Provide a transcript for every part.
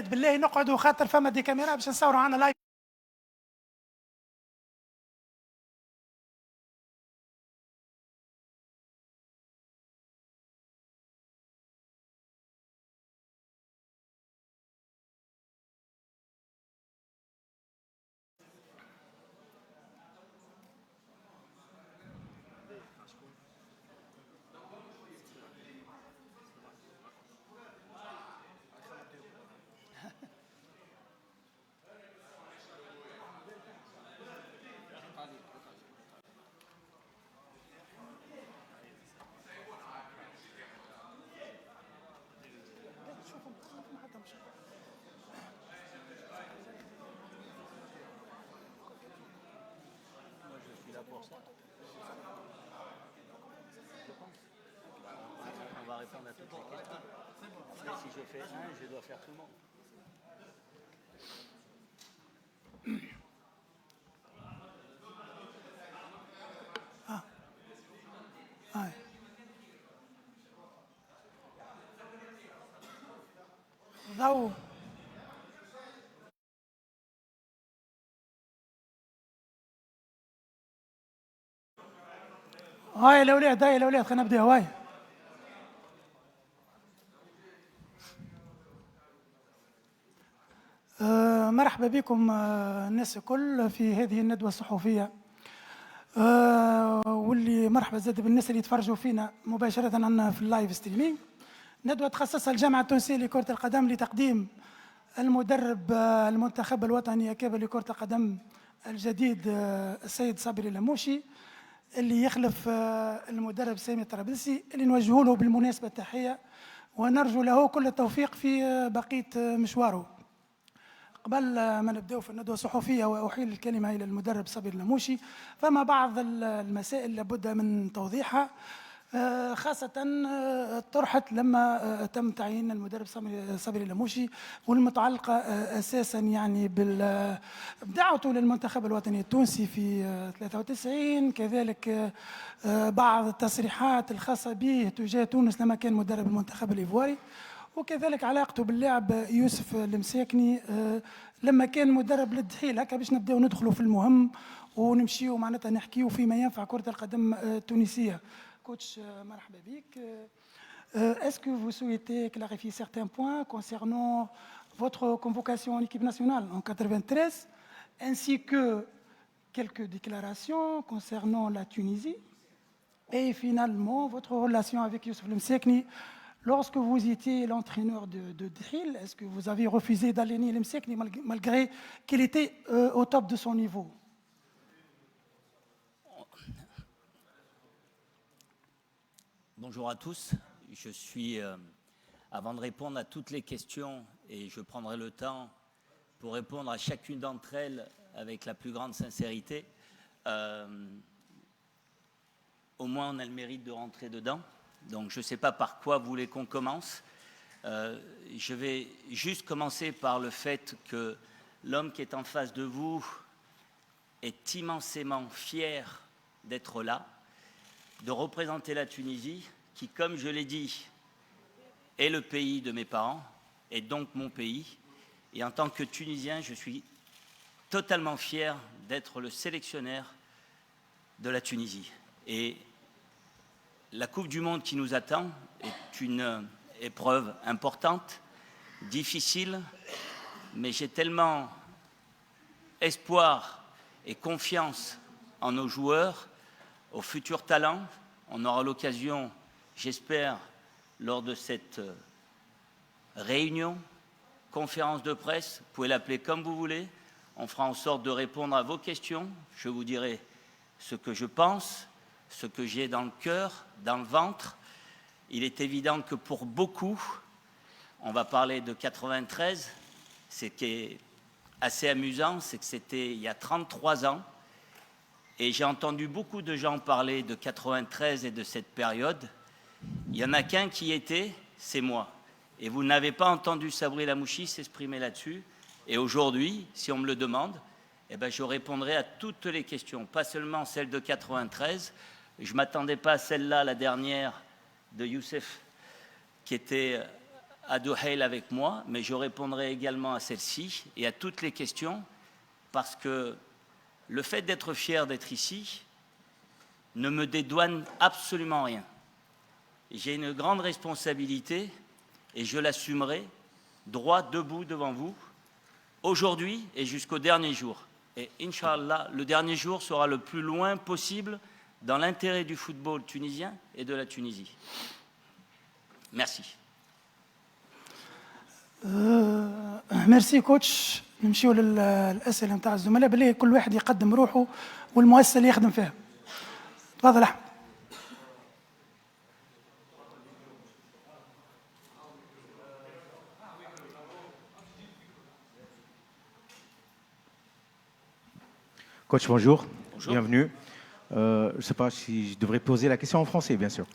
بالله نقعدوا خاطر فما دي كاميرا باش نصوروا عنا لايف. On va répondre à toutes les questions. Mais si je fais un, je dois faire tout le monde. ضوء هاي الاولاد، هاي الاولاد، خلينا نبدا. هاي مرحبا بكم الناس الكل في هذه الندوة الصحفية، واللي مرحبا زاد بالناس اللي يتفرجوا فينا مباشرة عنا في اللايف ستريمينج. ندوة تخصصها الجامعة التونسية لكرة القدم لتقديم المدرب المنتخب الوطني كابل لكرة القدم الجديد السيد صابري اللموشي، اللي يخلف المدرب سامي الطرابلسي، اللي نوجه له بالمناسبة التحية ونرجو له كل التوفيق في بقية مشواره. قبل ما نبدأ في الندوة الصحفية وأحيل الكلمة إلى المدرب صابري اللموشي، فما بعض المسائل لابد من توضيحها، خاصة طرحت لما تم تعيين المدرب صابري اللموشي، والمتعلقة أساسا يعني بدعوته للمنتخب الوطني التونسي في 93، كذلك بعض التصريحات الخاصة به تجاه تونس لما كان مدرب المنتخب الإيفواري، وكذلك علاقته باللاعب يوسف المساكني لما كان مدرب للدحيل. هكا باش نبداو ندخلوا في المهم ونمشيو معناتها نحكيو فيما ينفع كرة القدم التونسية. Coach, marhaba bik. Est-ce que vous souhaitez clarifier certains points concernant votre convocation en équipe nationale en 93, ainsi que quelques déclarations concernant la Tunisie, et finalement votre relation avec Youssef Lemsekni lorsque vous étiez l'entraîneur de Dril? Est-ce que vous avez refusé d'aligner Lemsekni malgré qu'il était au top de son niveau? Bonjour à tous. Je suis, avant de répondre à toutes les questions, et je prendrai le temps pour répondre à chacune d'entre elles avec la plus grande sincérité, au moins on a le mérite de rentrer dedans. Donc je ne sais pas par quoi vous voulez qu'on commence. Je vais juste commencer par le fait que l'homme qui est en face de vous est immensément fier d'être là, de représenter la Tunisie, qui, comme je l'ai dit, est le pays de mes parents, et donc mon pays. Et en tant que Tunisien, je suis totalement fier d'être le sélectionneur de la Tunisie. Et la Coupe du Monde qui nous attend est une épreuve importante, difficile, mais j'ai tellement espoir et confiance en nos joueurs, aux futurs talents. On aura l'occasion, j'espère, lors de cette réunion, conférence de presse, vous pouvez l'appeler comme vous voulez, on fera en sorte de répondre à vos questions, je vous dirai ce que je pense, ce que j'ai dans le cœur, dans le ventre. Il est évident que pour beaucoup, on va parler de 93, ce qui est assez amusant, c'est que c'était il y a 33 ans, et j'ai entendu beaucoup de gens parler de 93 et de cette période. Il n'y en a qu'un qui y était, c'est moi. Et vous n'avez pas entendu Sabri Lamouchi s'exprimer là-dessus. Et aujourd'hui, si on me le demande, eh ben, je répondrai à toutes les questions, pas seulement celle de 93. Je ne m'attendais pas à celle-là, la dernière, de Youssef, qui était à Duhail avec moi, mais je répondrai également à celle-ci et à toutes les questions, parce que le fait d'être fier d'être ici ne me dédouane absolument rien. J'ai une grande responsabilité et je l'assumerai droit debout devant vous, aujourd'hui et jusqu'au dernier jour. Et Inch'Allah, le dernier jour sera le plus loin possible dans l'intérêt du football tunisien et de la Tunisie. Merci. ميرسي كوتش. نمشيو للاسئله نتاع الزملاء، بالله كل واحد يقدم روحه والمؤسسه اللي يخدم فيها. تفضل احمد. Coach, bonjour. Bonjour. Bienvenue. Je ne sais pas si je devrais poser la question en français, bien sûr.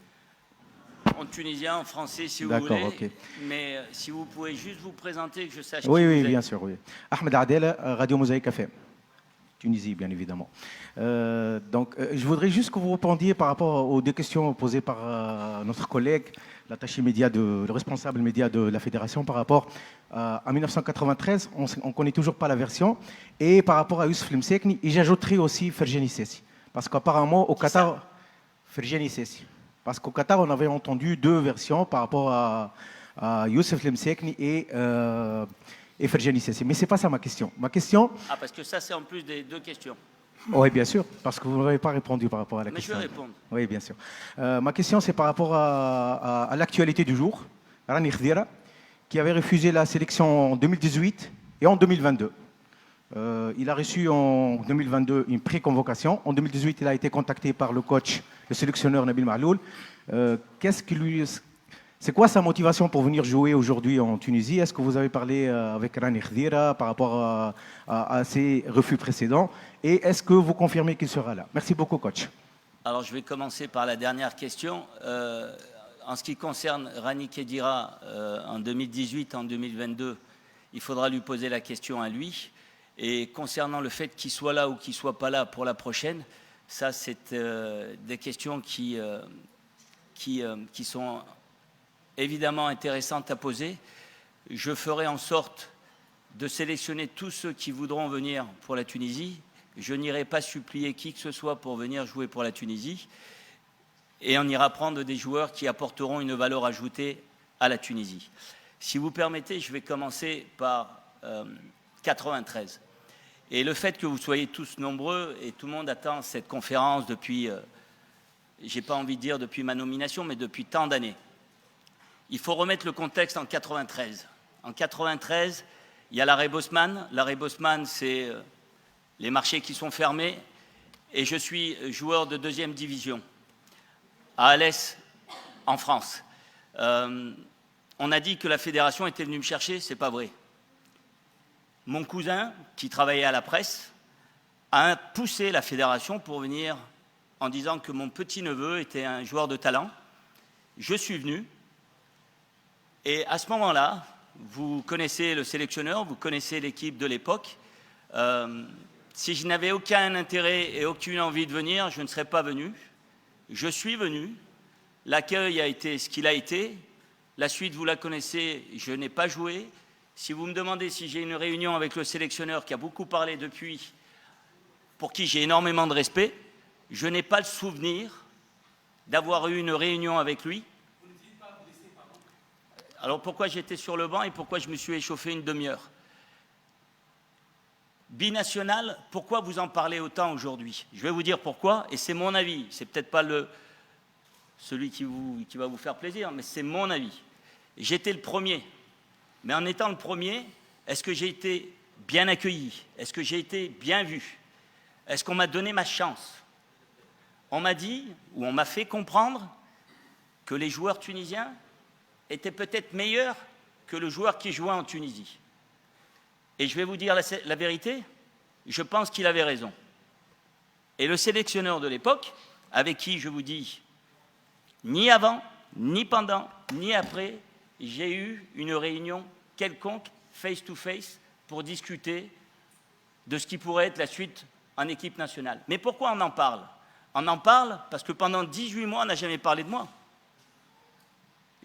En tunisien, en français, si vous D'accord, voulez. ok. Mais si vous pouvez juste vous présenter, que je sache Oui, qui oui, vous bien êtes. sûr. Oui. Ahmed Adel, Radio Mosaïque FM. Tunisie, bien évidemment. Je voudrais juste que vous répondiez par rapport aux deux questions posées par notre collègue, l'attaché média, le responsable média de la fédération, par rapport à 1993. On ne connaît toujours pas la version. Et par rapport à Youssef Lemsekni, et j'ajouterai aussi Ferjani Sessi. Parce qu'apparemment, au Qatar, Ferjani Sessi. Parce qu'au Qatar, on avait entendu deux versions par rapport à Youssef Lemsekni et Ferjani Sessi. Mais ce n'est pas ça ma question. Ma question... Ah, parce que ça, c'est en plus des deux questions. Oui, bien sûr, parce que vous n'avez pas répondu par rapport à la Mais question. je vais répondre. Oui, bien sûr. Ma question, c'est par rapport à l'actualité du jour. Rani Khedira, qui avait refusé la sélection en 2018 et en 2022. Il a reçu en 2022 une pré-convocation. En 2018, il a été contacté par le coach, le sélectionneur Nabil Mahloul. C'est quoi sa motivation pour venir jouer aujourd'hui en Tunisie? Est-ce que vous avez parlé avec Rani Khedira par rapport à ses refus précédents? Et est-ce que vous confirmez qu'il sera là? Merci beaucoup, coach. Alors, je vais commencer par la dernière question. En ce qui concerne Rani Khedira, en 2018, en 2022, il faudra lui poser la question à lui. Et concernant le fait qu'il soit là ou qu'il ne soit pas là pour la prochaine, ça, c'est des questions qui sont évidemment intéressantes à poser. Je ferai en sorte de sélectionner tous ceux qui voudront venir pour la Tunisie. Je n'irai pas supplier qui que ce soit pour venir jouer pour la Tunisie. Et on ira prendre des joueurs qui apporteront une valeur ajoutée à la Tunisie. Si vous permettez, je vais commencer par 93. Et le fait que vous soyez tous nombreux, et tout le monde attend cette conférence depuis, j'ai pas envie de dire depuis ma nomination, mais depuis tant d'années. Il faut remettre le contexte en 93. En 93, il y a l'arrêt Bosman. L'arrêt Bosman, c'est les marchés qui sont fermés. Et je suis joueur de deuxième division à Alès, en France. On a dit que la fédération était venue me chercher, c'est pas vrai. Mon cousin, qui travaillait à la presse, a poussé la fédération pour venir en disant que mon petit-neveu était un joueur de talent. Je suis venu. Et à ce moment-là, vous connaissez le sélectionneur, vous connaissez l'équipe de l'époque. Si je n'avais aucun intérêt et aucune envie de venir, je ne serais pas venu. Je suis venu. L'accueil a été ce qu'il a été. La suite, vous la connaissez, je n'ai pas joué. Si vous me demandez si j'ai une réunion avec le sélectionneur qui a beaucoup parlé depuis, pour qui j'ai énormément de respect, je n'ai pas le souvenir d'avoir eu une réunion avec lui. Alors pourquoi j'étais sur le banc et pourquoi je me suis échauffé une demi-heure? Binational, pourquoi vous en parlez autant aujourd'hui? Je vais vous dire pourquoi, et c'est mon avis. C'est peut-être pas celui qui va vous faire plaisir, mais c'est mon avis. J'étais le premier. Mais en étant le premier, est-ce que j'ai été bien accueilli? Est-ce que j'ai été bien vu? Est-ce qu'on m'a donné ma chance? On m'a dit, ou on m'a fait comprendre, que les joueurs tunisiens étaient peut-être meilleurs que le joueur qui jouait en Tunisie. Et je vais vous dire la vérité, je pense qu'il avait raison. Et le sélectionneur de l'époque, avec qui je vous dis, ni avant, ni pendant, ni après, j'ai eu une réunion quelconque, face-to-face, pour discuter de ce qui pourrait être la suite en équipe nationale. Mais pourquoi on en parle? On en parle parce que pendant 18 mois, on n'a jamais parlé de moi.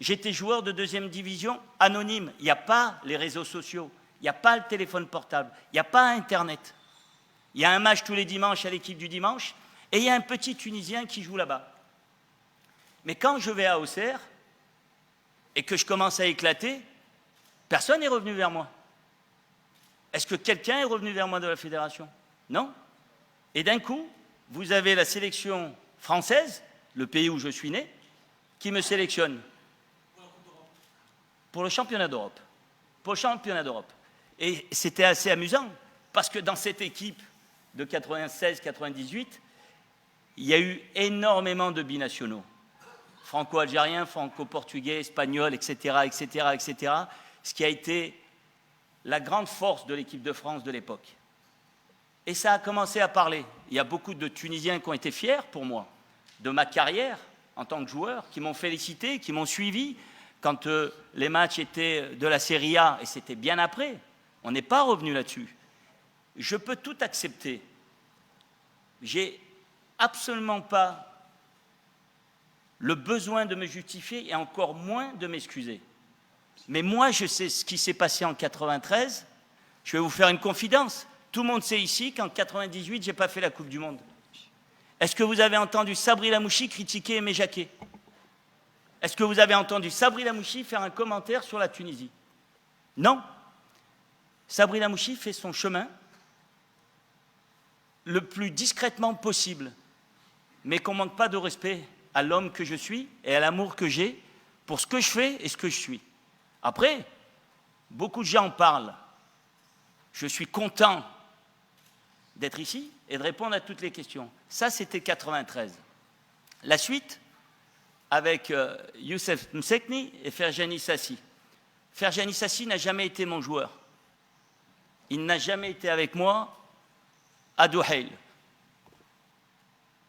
J'étais joueur de deuxième division anonyme. Il n'y a pas les réseaux sociaux, il n'y a pas le téléphone portable, il n'y a pas Internet. Il y a un match tous les dimanches à l'équipe du dimanche et il y a un petit Tunisien qui joue là-bas. Mais quand je vais à Auxerre et que je commence à éclater, personne n'est revenu vers moi. Est-ce que quelqu'un est revenu vers moi de la fédération? Non. Et d'un coup, vous avez la sélection française, le pays où je suis né, qui me sélectionne pour le championnat d'Europe. Pour le championnat d'Europe. Et c'était assez amusant, parce que dans cette équipe de 96-98, il y a eu énormément de binationaux. Franco-algériens, franco-portugais, espagnols, etc., etc., etc., ce qui a été la grande force de l'équipe de France de l'époque. Et ça a commencé à parler. Il y a beaucoup de Tunisiens qui ont été fiers pour moi de ma carrière en tant que joueur, qui m'ont félicité, qui m'ont suivi quand les matchs étaient de la Serie A, et c'était bien après. On n'est pas revenu là-dessus. Je peux tout accepter. J'ai absolument pas le besoin de me justifier et encore moins de m'excuser. Mais moi, je sais ce qui s'est passé en 93. Je vais vous faire une confidence. Tout le monde sait ici qu'en 98, je n'ai pas fait la Coupe du Monde. Est-ce que vous avez entendu Sabri Lamouchi critiquer Aimé Jacquet? Est-ce que vous avez entendu Sabri Lamouchi faire un commentaire sur la Tunisie? Non. Sabri Lamouchi fait son chemin le plus discrètement possible, mais qu'on ne manque pas de respect à l'homme que je suis et à l'amour que j'ai pour ce que je fais et ce que je suis. Après, beaucoup de gens parlent. Je suis content d'être ici et de répondre à toutes les questions. Ça, c'était 93. La suite, avec Youssef Msekni et Ferjani Sassi. Ferjani Sassi n'a jamais été mon joueur. Il n'a jamais été avec moi à Douhail.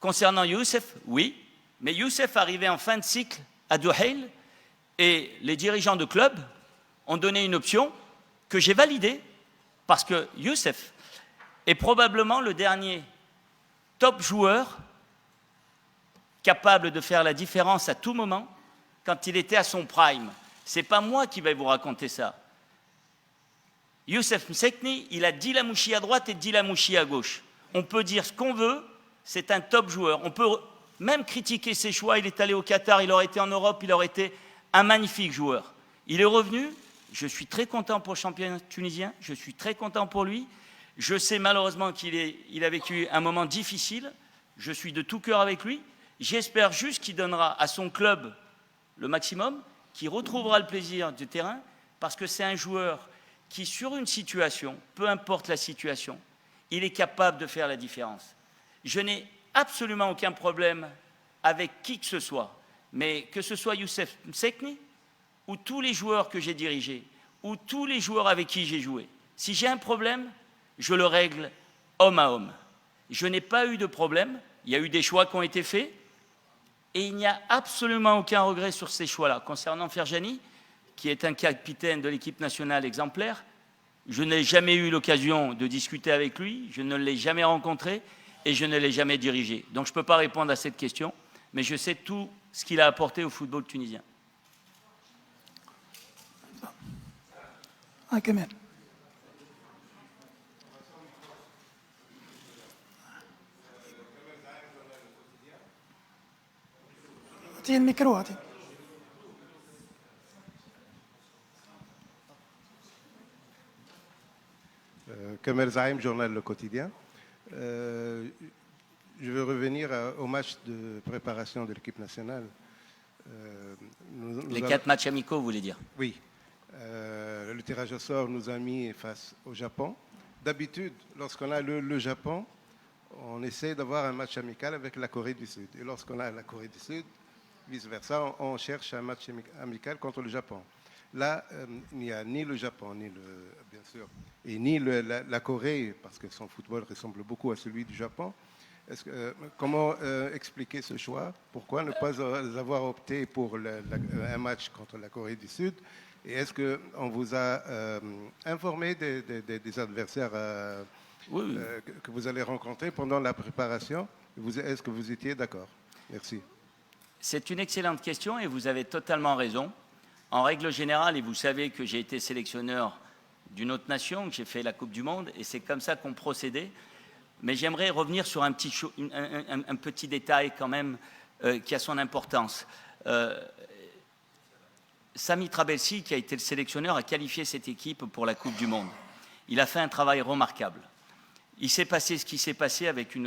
Concernant Youssef, oui, mais Youssef arrivait en fin de cycle à Douhail et les dirigeants de club ont donné une option que j'ai validée parce que Youssef est probablement le dernier top joueur capable de faire la différence à tout moment quand il était à son prime. Ce n'est pas moi qui vais vous raconter ça. Youssef Msekni, il a Dila Mouchi à droite et Dila Mouchi à gauche. On peut dire ce qu'on veut, c'est un top joueur. On peut même critiquer ses choix. Il est allé au Qatar, il aurait été en Europe, il aurait été un magnifique joueur. Il est revenu, je suis très content pour le champion tunisien, je suis très content pour lui. Je sais malheureusement qu'il a vécu un moment difficile, je suis de tout cœur avec lui. J'espère juste qu'il donnera à son club le maximum, qu'il retrouvera le plaisir du terrain, parce que c'est un joueur qui, sur une situation, peu importe la situation, il est capable de faire la différence. Je n'ai absolument aucun problème avec qui que ce soit, mais que ce soit Youssef Msekni ou tous les joueurs que j'ai dirigés, ou tous les joueurs avec qui j'ai joué. Si j'ai un problème, je le règle homme à homme. Je n'ai pas eu de problème, il y a eu des choix qui ont été faits, et il n'y a absolument aucun regret sur ces choix-là. Concernant Ferjani, qui est un capitaine de l'équipe nationale exemplaire, je n'ai jamais eu l'occasion de discuter avec lui, je ne l'ai jamais rencontré et je ne l'ai jamais dirigé. Donc je ne peux pas répondre à cette question, mais je sais tout ce qu'il a apporté au football tunisien. كمان اعطيه الميكرو اعطيه Kamer Zaim, journal Le Quotidien. Je veux revenir au match de préparation de l'équipe nationale. Les 4 matchs amicaux, vous voulez dire? Oui. Le tirage au sort nous a mis face au Japon. D'habitude, lorsqu'on a le Japon, on essaie d'avoir un match amical avec la Corée du Sud. Et lorsqu'on a la Corée du Sud, vice-versa, on cherche un match amical contre le Japon. Là, il n'y a ni le Japon, bien sûr, et ni la Corée, parce que son football ressemble beaucoup à celui du Japon. Comment expliquer ce choix? Pourquoi ne pas avoir opté pour un match contre la Corée du Sud? Et est-ce qu'on vous a informé des adversaires Oui. que vous allez rencontrer pendant la préparation? Est-ce que vous étiez d'accord? Merci. C'est une excellente question et vous avez totalement raison. En règle générale, et vous savez que j'ai été sélectionneur d'une autre nation, que j'ai fait la Coupe du Monde, et c'est comme ça qu'on procédait. Mais j'aimerais revenir sur un petit détail quand même qui a son importance. Sami Trabelsi, qui a été le sélectionneur, a qualifié cette équipe pour la Coupe du Monde. Il a fait un travail remarquable. Il s'est passé ce qui s'est passé avec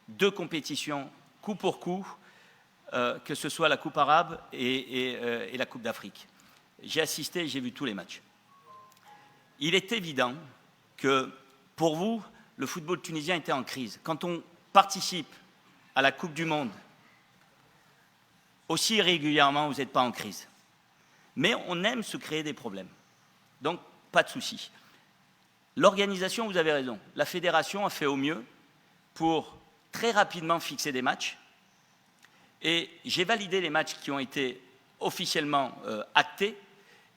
deux compétitions coup pour coup, que ce soit la Coupe arabe et la Coupe d'Afrique. J'ai assisté, j'ai vu tous les matchs. Il est évident que pour vous, le football tunisien était en crise. Quand on participe à la Coupe du Monde, aussi régulièrement, vous n'êtes pas en crise. Mais on aime se créer des problèmes. Donc, pas de souci. L'organisation, vous avez raison. La fédération a fait au mieux pour très rapidement fixer des matchs. Et j'ai validé les matchs qui ont été officiellement actés.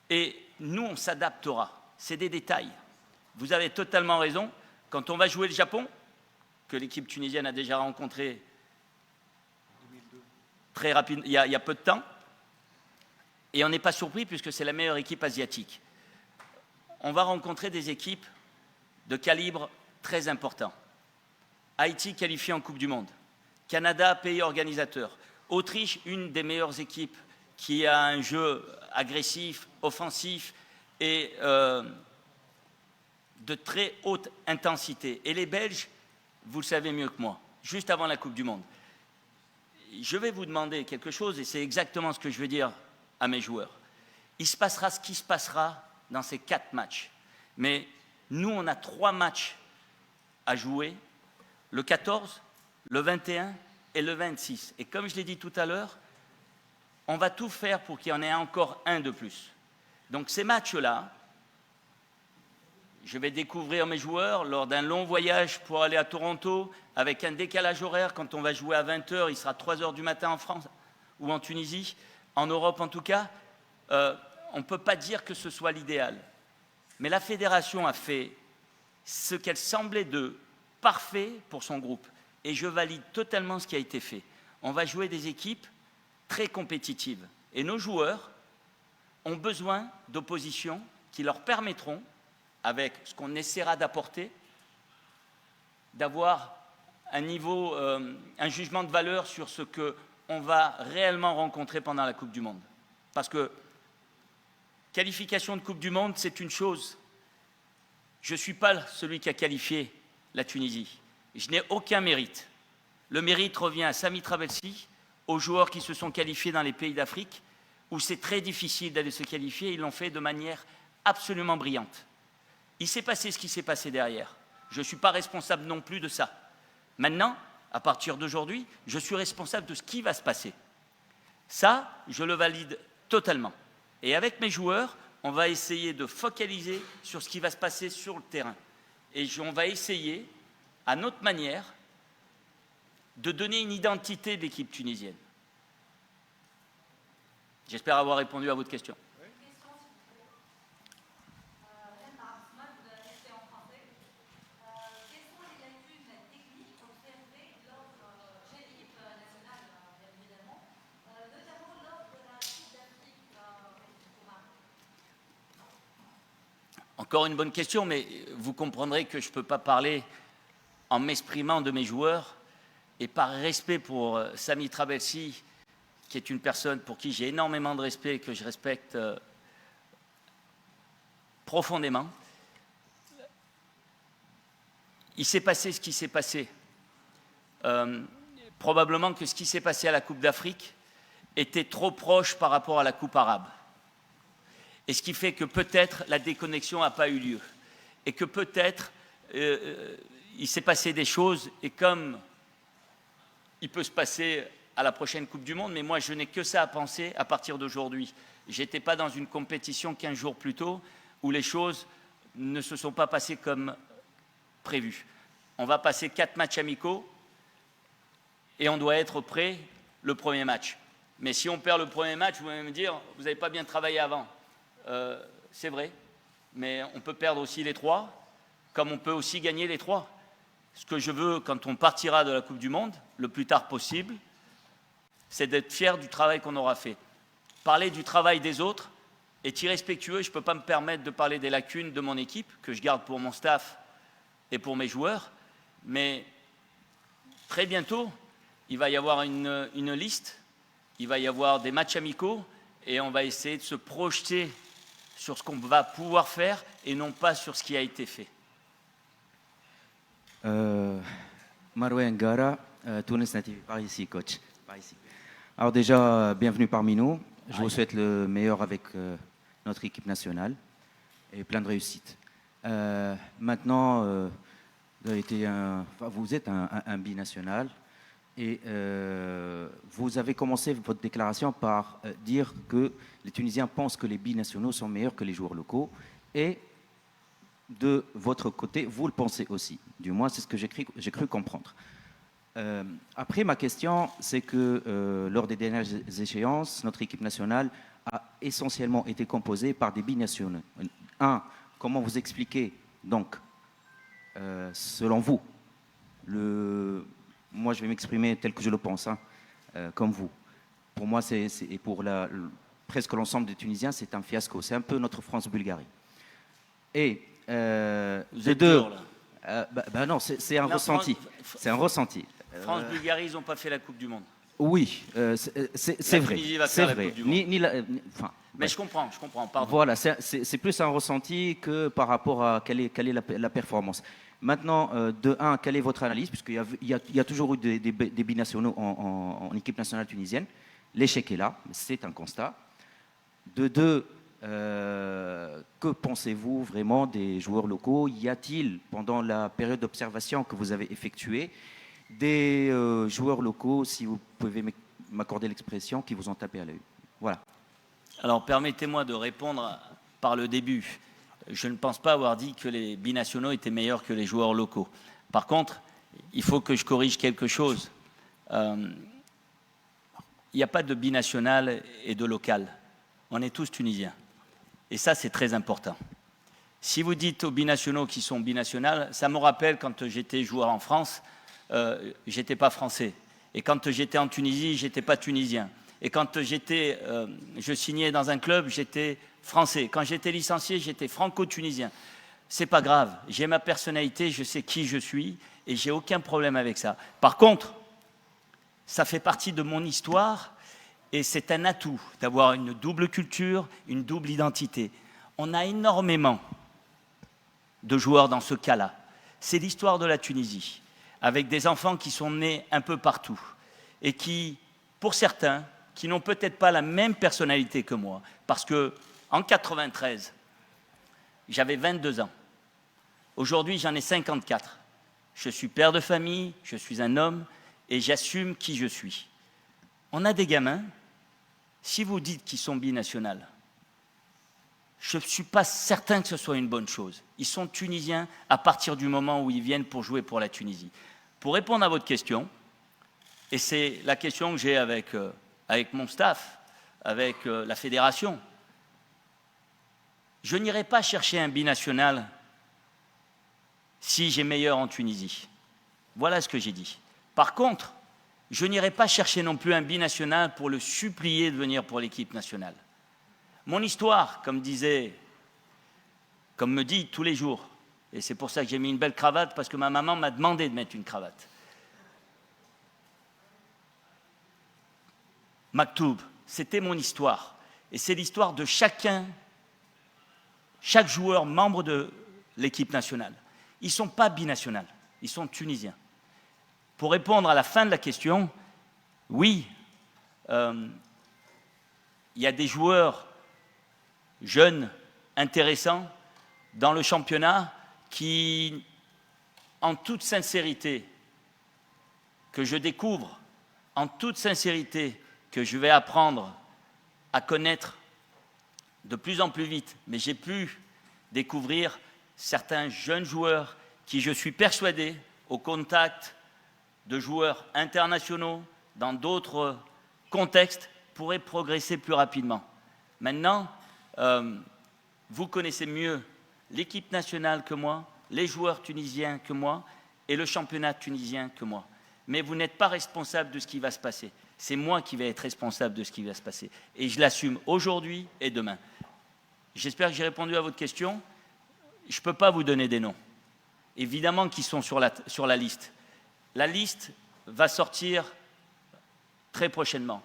Et nous, on s'adaptera. C'est des détails. Vous avez totalement raison. Quand on va jouer le Japon, que l'équipe tunisienne a déjà rencontré très rapidement, il y a peu de temps, et on n'est pas surpris puisque c'est la meilleure équipe asiatique. On va rencontrer des équipes de calibre très important. Haïti qualifié en Coupe du Monde. Canada, pays organisateur. Autriche, une des meilleures équipes qui a un jeu agressif, offensif et de très haute intensité. Et les Belges, vous le savez mieux que moi, juste avant la Coupe du Monde. Je vais vous demander quelque chose, et c'est exactement ce que je veux dire à mes joueurs. Il se passera ce qui se passera dans ces 4 matchs. Mais nous, on a 3 matchs à jouer, le 14, le 21 et le 26. Et comme je l'ai dit tout à l'heure, on va tout faire pour qu'il y en ait encore un de plus. Donc ces matchs-là, je vais découvrir mes joueurs lors d'un long voyage pour aller à Toronto, avec un décalage horaire. Quand on va jouer à 20h, il sera 3h du matin en France ou en Tunisie, en Europe en tout cas. On ne peut pas dire que ce soit l'idéal. Mais la fédération a fait ce qu'elle semblait de parfait pour son groupe. Et je valide totalement ce qui a été fait. On va jouer des équipes très compétitives. Et nos joueurs ont besoin d'oppositions qui leur permettront, avec ce qu'on essaiera d'apporter, d'avoir un niveau, un jugement de valeur sur ce qu'on va réellement rencontrer pendant la Coupe du Monde. Parce que qualification de Coupe du Monde, c'est une chose. Je ne suis pas celui qui a qualifié la Tunisie. Je n'ai aucun mérite. Le mérite revient à Sami Trabelsi, aux joueurs qui se sont qualifiés dans les pays d'Afrique, où c'est très difficile d'aller se qualifier. Ils l'ont fait de manière absolument brillante. Il s'est passé ce qui s'est passé derrière. Je ne suis pas responsable non plus de ça. Maintenant, à partir d'aujourd'hui, je suis responsable de ce qui va se passer. Ça, je le valide totalement. Et avec mes joueurs, on va essayer de focaliser sur ce qui va se passer sur le terrain. Et on va essayer, à notre manière, de donner une identité de l'équipe tunisienne. J'espère avoir répondu à votre question. Encore une bonne question, mais vous comprendrez que je ne peux pas parler en m'exprimant de mes joueurs et par respect pour Sami Trabelsi, qui est une personne pour qui j'ai énormément de respect et que je respecte profondément. Il s'est passé ce qui s'est passé. Probablement que ce qui s'est passé à la Coupe d'Afrique était trop proche par rapport à la Coupe arabe. Et ce qui fait que peut-être la déconnexion n'a pas eu lieu. Et que peut-être il s'est passé des choses, et comme il peut se passer à la prochaine Coupe du Monde, mais moi je n'ai que ça à penser à partir d'aujourd'hui. Je n'étais pas dans une compétition 15 jours plus tôt, où les choses ne se sont pas passées comme prévu. On va passer 4 matchs amicaux, et on doit être prêt le premier match. Mais si on perd le premier match, vous allez me dire, vous n'avez pas bien travaillé avant. C'est vrai, mais on peut perdre aussi les 3, comme on peut aussi gagner les 3. Ce que je veux, quand on partira de la Coupe du Monde, le plus tard possible, c'est d'être fier du travail qu'on aura fait. parler du travail des autres est irrespectueux. Je ne peux pas me permettre de parler des lacunes de mon équipe, que je garde pour mon staff et pour mes joueurs. Mais très bientôt, il va y avoir une liste, il va y avoir des matchs amicaux et on va essayer de se projeter sur ce qu'on va pouvoir faire et non pas sur ce qui a été fait. Marouane Ngara, Tunis Native, par ici, coach. Par ici. Alors déjà, bienvenue parmi nous. Je vous souhaite le meilleur avec notre équipe nationale et plein de réussite. Maintenant, vous êtes un binational et vous avez commencé votre déclaration par dire que les Tunisiens pensent que les binationaux sont meilleurs que les joueurs locaux et de votre côté, vous le pensez aussi. Du moins, c'est ce que j'ai cru comprendre. Après, ma question, c'est que lors des dernières échéances, notre équipe nationale a essentiellement été composée par des binationaux. Comment vous expliquez, donc, selon vous, moi je vais m'exprimer tel que je le pense, comme vous. Pour moi, et pour presque l'ensemble des Tunisiens, c'est un fiasco. C'est un peu notre France-Bulgarie. Et Vous êtes dur, là. non, c'est un ressenti. C'est un ressenti. France-Bulgarie, ils n'ont pas fait la Coupe du Monde. Oui, c'est vrai. C'est vrai. Mais je comprends, pardon. Voilà, c'est plus un ressenti que par rapport à quelle est la performance. Maintenant, de un, quelle est votre analyse? Puisqu'il y a toujours eu des binationaux en équipe nationale tunisienne. L'échec est là, c'est un constat. De deux, que pensez-vous vraiment des joueurs locaux? Y a-t-il, pendant la période d'observation que vous avez effectuée, des joueurs locaux, si vous pouvez m'accorder l'expression, qui vous ont tapé à l'œil? Voilà. Alors, permettez-moi de répondre par le début. Je ne pense pas avoir dit que les binationaux étaient meilleurs que les joueurs locaux. Par contre, il faut que je corrige quelque chose. Il n'y a pas de binational et de local. On est tous tunisiens. Et ça, c'est très important. Si vous dites aux binationaux qui sont binationales, ça me rappelle quand j'étais joueur en France, j'étais pas français. Et quand j'étais en Tunisie, j'étais pas tunisien. Et quand je signais dans un club, j'étais français. Quand j'étais licencié, j'étais franco-tunisien. C'est pas grave. J'ai ma personnalité, je sais qui je suis et j'ai aucun problème avec ça. Par contre, ça fait partie de mon histoire et c'est un atout d'avoir une double culture, une double identité. On a énormément de joueurs dans ce cas-là. C'est l'histoire de la Tunisie, avec des enfants qui sont nés un peu partout et qui, pour certains, qui n'ont peut-être pas la même personnalité que moi, parce que en 93, j'avais 22 ans. Aujourd'hui, j'en ai 54. Je suis père de famille, je suis un homme et j'assume qui je suis. On a des gamins, si vous dites qu'ils sont binationales, je ne suis pas certain que ce soit une bonne chose. Ils sont tunisiens à partir du moment où ils viennent pour jouer pour la Tunisie. Pour répondre à votre question, et c'est la question que j'ai avec mon staff, avec la fédération, je n'irai pas chercher un binational si j'ai meilleur en Tunisie. Voilà ce que j'ai dit. Par contre, je n'irai pas chercher non plus un binational pour le supplier de venir pour l'équipe nationale. Mon histoire, comme me dit tous les jours, et c'est pour ça que j'ai mis une belle cravate, parce que ma maman m'a demandé de mettre une cravate. Maktoub, c'était mon histoire. Et c'est l'histoire de chaque joueur membre de l'équipe nationale. Ils ne sont pas binationaux, ils sont tunisiens. Pour répondre à la fin de la question, oui, il y a des joueurs jeunes, intéressants, dans le championnat qui, en toute sincérité, que je découvre, en toute sincérité, que je vais apprendre à connaître de plus en plus vite, mais j'ai pu découvrir certains jeunes joueurs qui, je suis persuadé, au contact de joueurs internationaux, dans d'autres contextes, pourraient progresser plus rapidement. Maintenant, vous connaissez mieux l'équipe nationale que moi, les joueurs tunisiens que moi et le championnat tunisien que moi. Mais vous n'êtes pas responsable de ce qui va se passer. C'est moi qui vais être responsable de ce qui va se passer. Et je l'assume aujourd'hui et demain. J'espère que j'ai répondu à votre question. Je ne peux pas vous donner des noms. Évidemment qu'ils sont sur la liste. La liste va sortir très prochainement.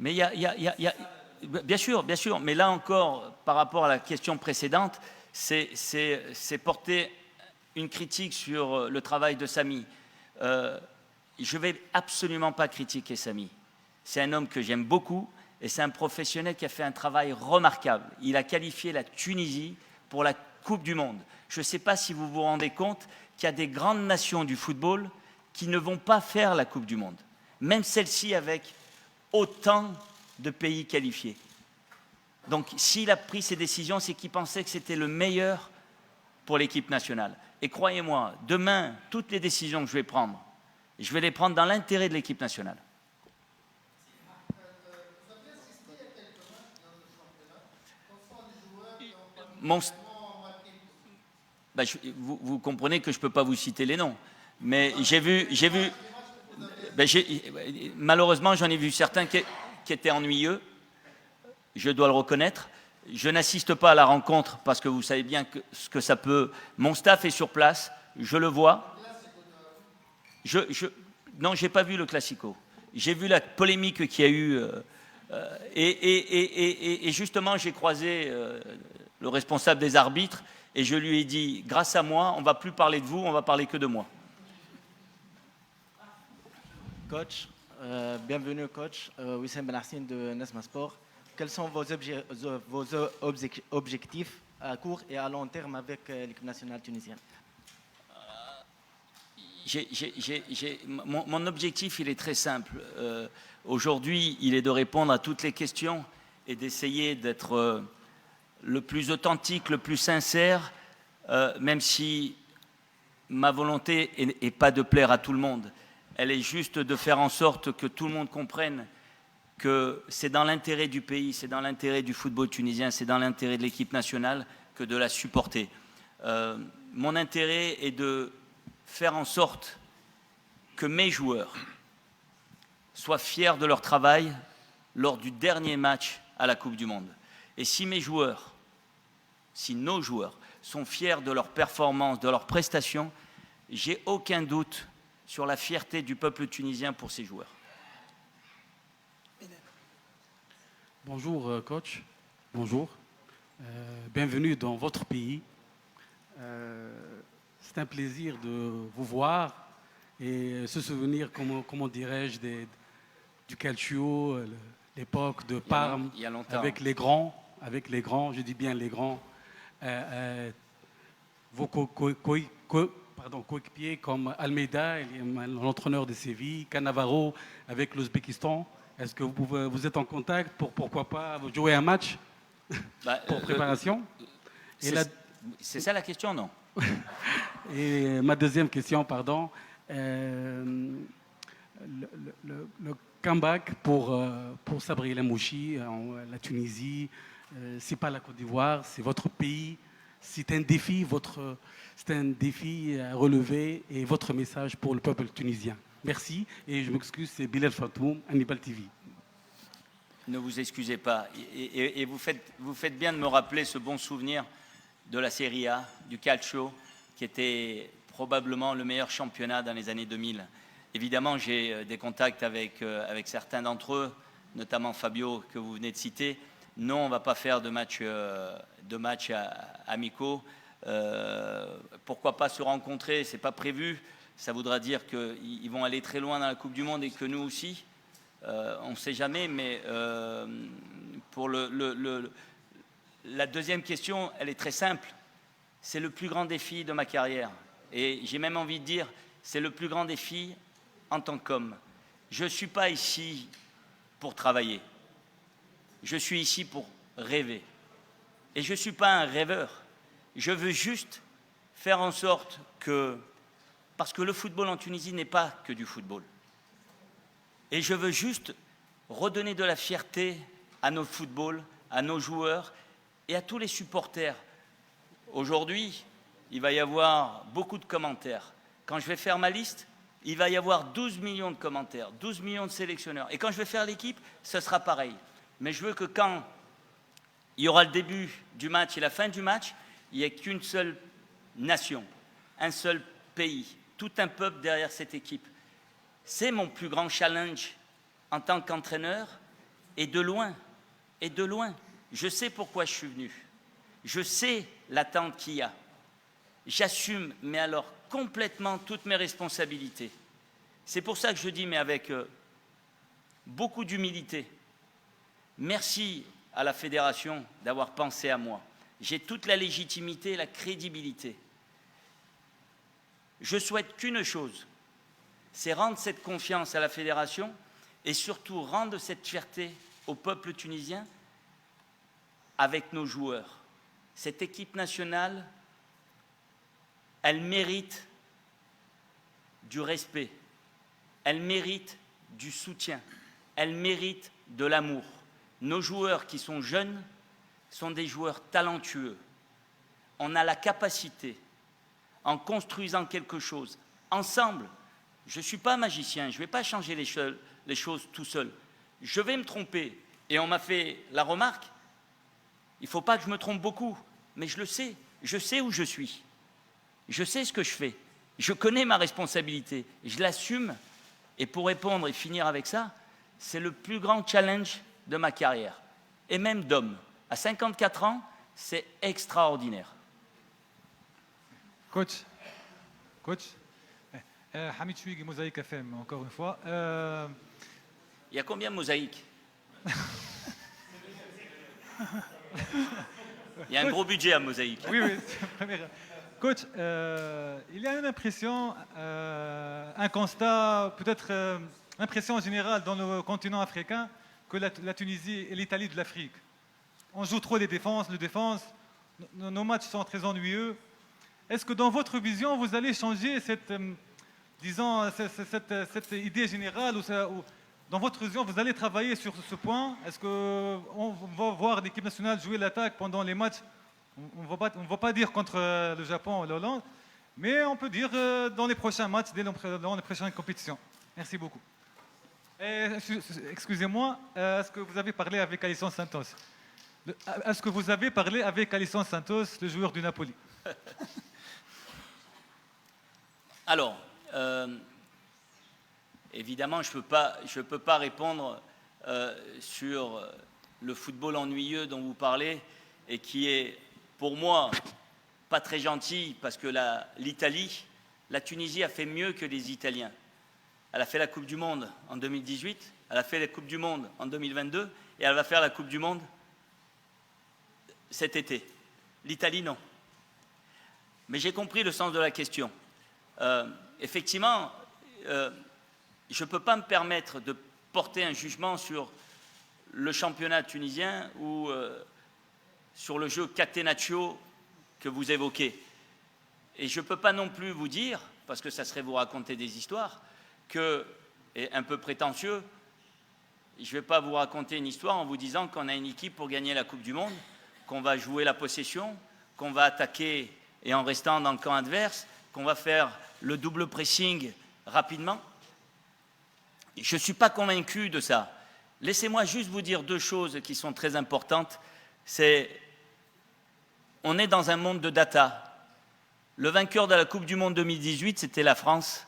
Mais bien sûr, mais là encore, par rapport à la question précédente, c'est porter une critique sur le travail de Samy. Je ne vais absolument pas critiquer Samy. C'est un homme que j'aime beaucoup et c'est un professionnel qui a fait un travail remarquable. Il a qualifié la Tunisie pour la Coupe du Monde. Je ne sais pas si vous vous rendez compte qu'il y a des grandes nations du football qui ne vont pas faire la Coupe du Monde. Même celle-ci avec autant de pays qualifiés. Donc s'il a pris ces décisions, c'est qu'il pensait que c'était le meilleur pour l'équipe nationale. Et croyez-moi, demain, toutes les décisions que je vais prendre, je vais les prendre dans l'intérêt de l'équipe nationale. Vous comprenez que je ne peux pas vous citer les noms. Mais malheureusement, j'en ai vu certains qui étaient ennuyeux. Je dois le reconnaître. Je n'assiste pas à la rencontre parce que vous savez bien ce que ça peut. Mon staff est sur place, je le vois. Non, je n'ai pas vu le Classico. J'ai vu la polémique qu'il y a eu. Et justement, j'ai croisé le responsable des arbitres et je lui ai dit, grâce à moi, on ne va plus parler de vous, on va parler que de moi. Coach, bienvenue coach, Wissem Benhassine de Nesma Sport. Quels sont vos objectifs à court et à long terme avec l'équipe nationale tunisienne? Mon objectif, il est très simple. Aujourd'hui, il est de répondre à toutes les questions et d'essayer d'être le plus authentique, le plus sincère, même si ma volonté n'est pas de plaire à tout le monde. Elle est juste de faire en sorte que tout le monde comprenne que c'est dans l'intérêt du pays, c'est dans l'intérêt du football tunisien, c'est dans l'intérêt de l'équipe nationale que de la supporter. Mon intérêt est de faire en sorte que mes joueurs soient fiers de leur travail lors du dernier match à la Coupe du Monde. Et si mes joueurs, si nos joueurs sont fiers de leur performance, de leurs prestations, j'ai aucun doute sur la fierté du peuple tunisien pour ses joueurs. Bonjour coach, bonjour. Bienvenue dans votre pays. C'est un plaisir de vous voir et se souvenir, comment dirais-je, du calcio, l'époque de Parme, il y a longtemps. avec les grands, je dis bien les grands, vos coéquipiers comme Almeida, l'entraîneur de Séville, Cannavaro avec l'Ouzbékistan. Est-ce que vous êtes en contact pour pourquoi pas jouer un match pour préparation? C'est ça la question, non? Et ma deuxième question, pardon, le comeback pour Sabri Lamouchi, la Tunisie, c'est pas la Côte d'Ivoire, c'est votre pays, c'est un défi à relever et votre message pour le peuple tunisien. Merci et je m'excuse, c'est Bilal Fatoum, Hannibal TV. Ne vous excusez pas et vous faites bien de me rappeler ce bon souvenir de la Serie A, du calcio, qui était probablement le meilleur championnat dans les années 2000. Évidemment, j'ai des contacts avec certains d'entre eux, notamment Fabio, que vous venez de citer. Non, on ne va pas faire de matchs amicaux. Pourquoi pas se rencontrer? Ce n'est pas prévu. Ça voudra dire qu'ils vont aller très loin dans la Coupe du Monde et que nous aussi. On ne sait jamais, mais pour la deuxième question, elle est très simple. C'est le plus grand défi de ma carrière. Et j'ai même envie de dire, c'est le plus grand défi en tant qu'homme. Je ne suis pas ici pour travailler. Je suis ici pour rêver. Et je ne suis pas un rêveur. Je veux juste faire en sorte que parce que le football en Tunisie n'est pas que du football. Et je veux juste redonner de la fierté à nos footballs, à nos joueurs et à tous les supporters. Aujourd'hui, il va y avoir beaucoup de commentaires. Quand je vais faire ma liste, il va y avoir 12 millions de commentaires, 12 millions de sélectionneurs. Et quand je vais faire l'équipe, ce sera pareil. Mais je veux que quand il y aura le début du match et la fin du match, il n'y ait qu'une seule nation, un seul pays, tout un peuple derrière cette équipe. C'est mon plus grand challenge en tant qu'entraîneur, et de loin, et de loin. Je sais pourquoi je suis venu. Je sais l'attente qu'il y a. J'assume, mais alors complètement toutes mes responsabilités. C'est pour ça que je dis, mais avec beaucoup d'humilité, merci à la fédération d'avoir pensé à moi. J'ai toute la légitimité et la crédibilité. Je souhaite qu'une chose, c'est rendre cette confiance à la fédération et surtout rendre cette fierté au peuple tunisien avec nos joueurs. Cette équipe nationale, elle mérite du respect, elle mérite du soutien, elle mérite de l'amour. Nos joueurs qui sont jeunes sont des joueurs talentueux. On a la capacité, en construisant quelque chose, ensemble. Je ne suis pas magicien, je ne vais pas changer les choses tout seul. Je vais me tromper. Et on m'a fait la remarque, il ne faut pas que je me trompe beaucoup, mais je le sais. Je sais où je suis. Je sais ce que je fais. Je connais ma responsabilité. Je l'assume. Et pour répondre et finir avec ça, c'est le plus grand challenge de ma carrière. Et même d'homme. À 54 ans, c'est extraordinaire. Coach, Hamid Chouigui, Mosaïque FM, encore une fois. Il y a combien de mosaïques? Il y a un gros budget à mosaïque. Oui, première. Coach, il y a une impression, un constat, peut-être impression générale dans le continent africain que la Tunisie est l'Italie de l'Afrique. On joue trop les défenses, nos matchs sont très ennuyeux. Est-ce que dans votre vision, vous allez changer cette idée générale ou dans votre vision, vous allez travailler sur ce point? Est-ce qu'on va voir l'équipe nationale jouer l'attaque pendant les matchs? On ne va pas dire contre le Japon ou l'Hollande, mais on peut dire dans les prochains matchs, dans les prochaines compétitions. Merci beaucoup. Excusez-moi, est-ce que vous avez parlé avec Alisson Santos? Est-ce que vous avez parlé avec Alisson Santos, le joueur du Napoli? Alors, évidemment, je ne peux pas répondre sur le football ennuyeux dont vous parlez et qui est, pour moi, pas très gentil parce que l'Italie, la Tunisie a fait mieux que les Italiens. Elle a fait la Coupe du Monde en 2018, elle a fait la Coupe du Monde en 2022 et elle va faire la Coupe du Monde cet été. L'Italie, non. Mais j'ai compris le sens de la question. Effectivement, je ne peux pas me permettre de porter un jugement sur le championnat tunisien ou sur le jeu catenaccio que vous évoquez. Et je ne peux pas non plus vous dire, parce que ça serait vous raconter des histoires, et un peu prétentieux, je ne vais pas vous raconter une histoire en vous disant qu'on a une équipe pour gagner la Coupe du Monde, qu'on va jouer la possession, qu'on va attaquer et en restant dans le camp adverse, qu'on va faire le double pressing rapidement. Je ne suis pas convaincu de ça. Laissez-moi juste vous dire deux choses qui sont très importantes. On est dans un monde de data. Le vainqueur de la Coupe du Monde 2018, c'était la France.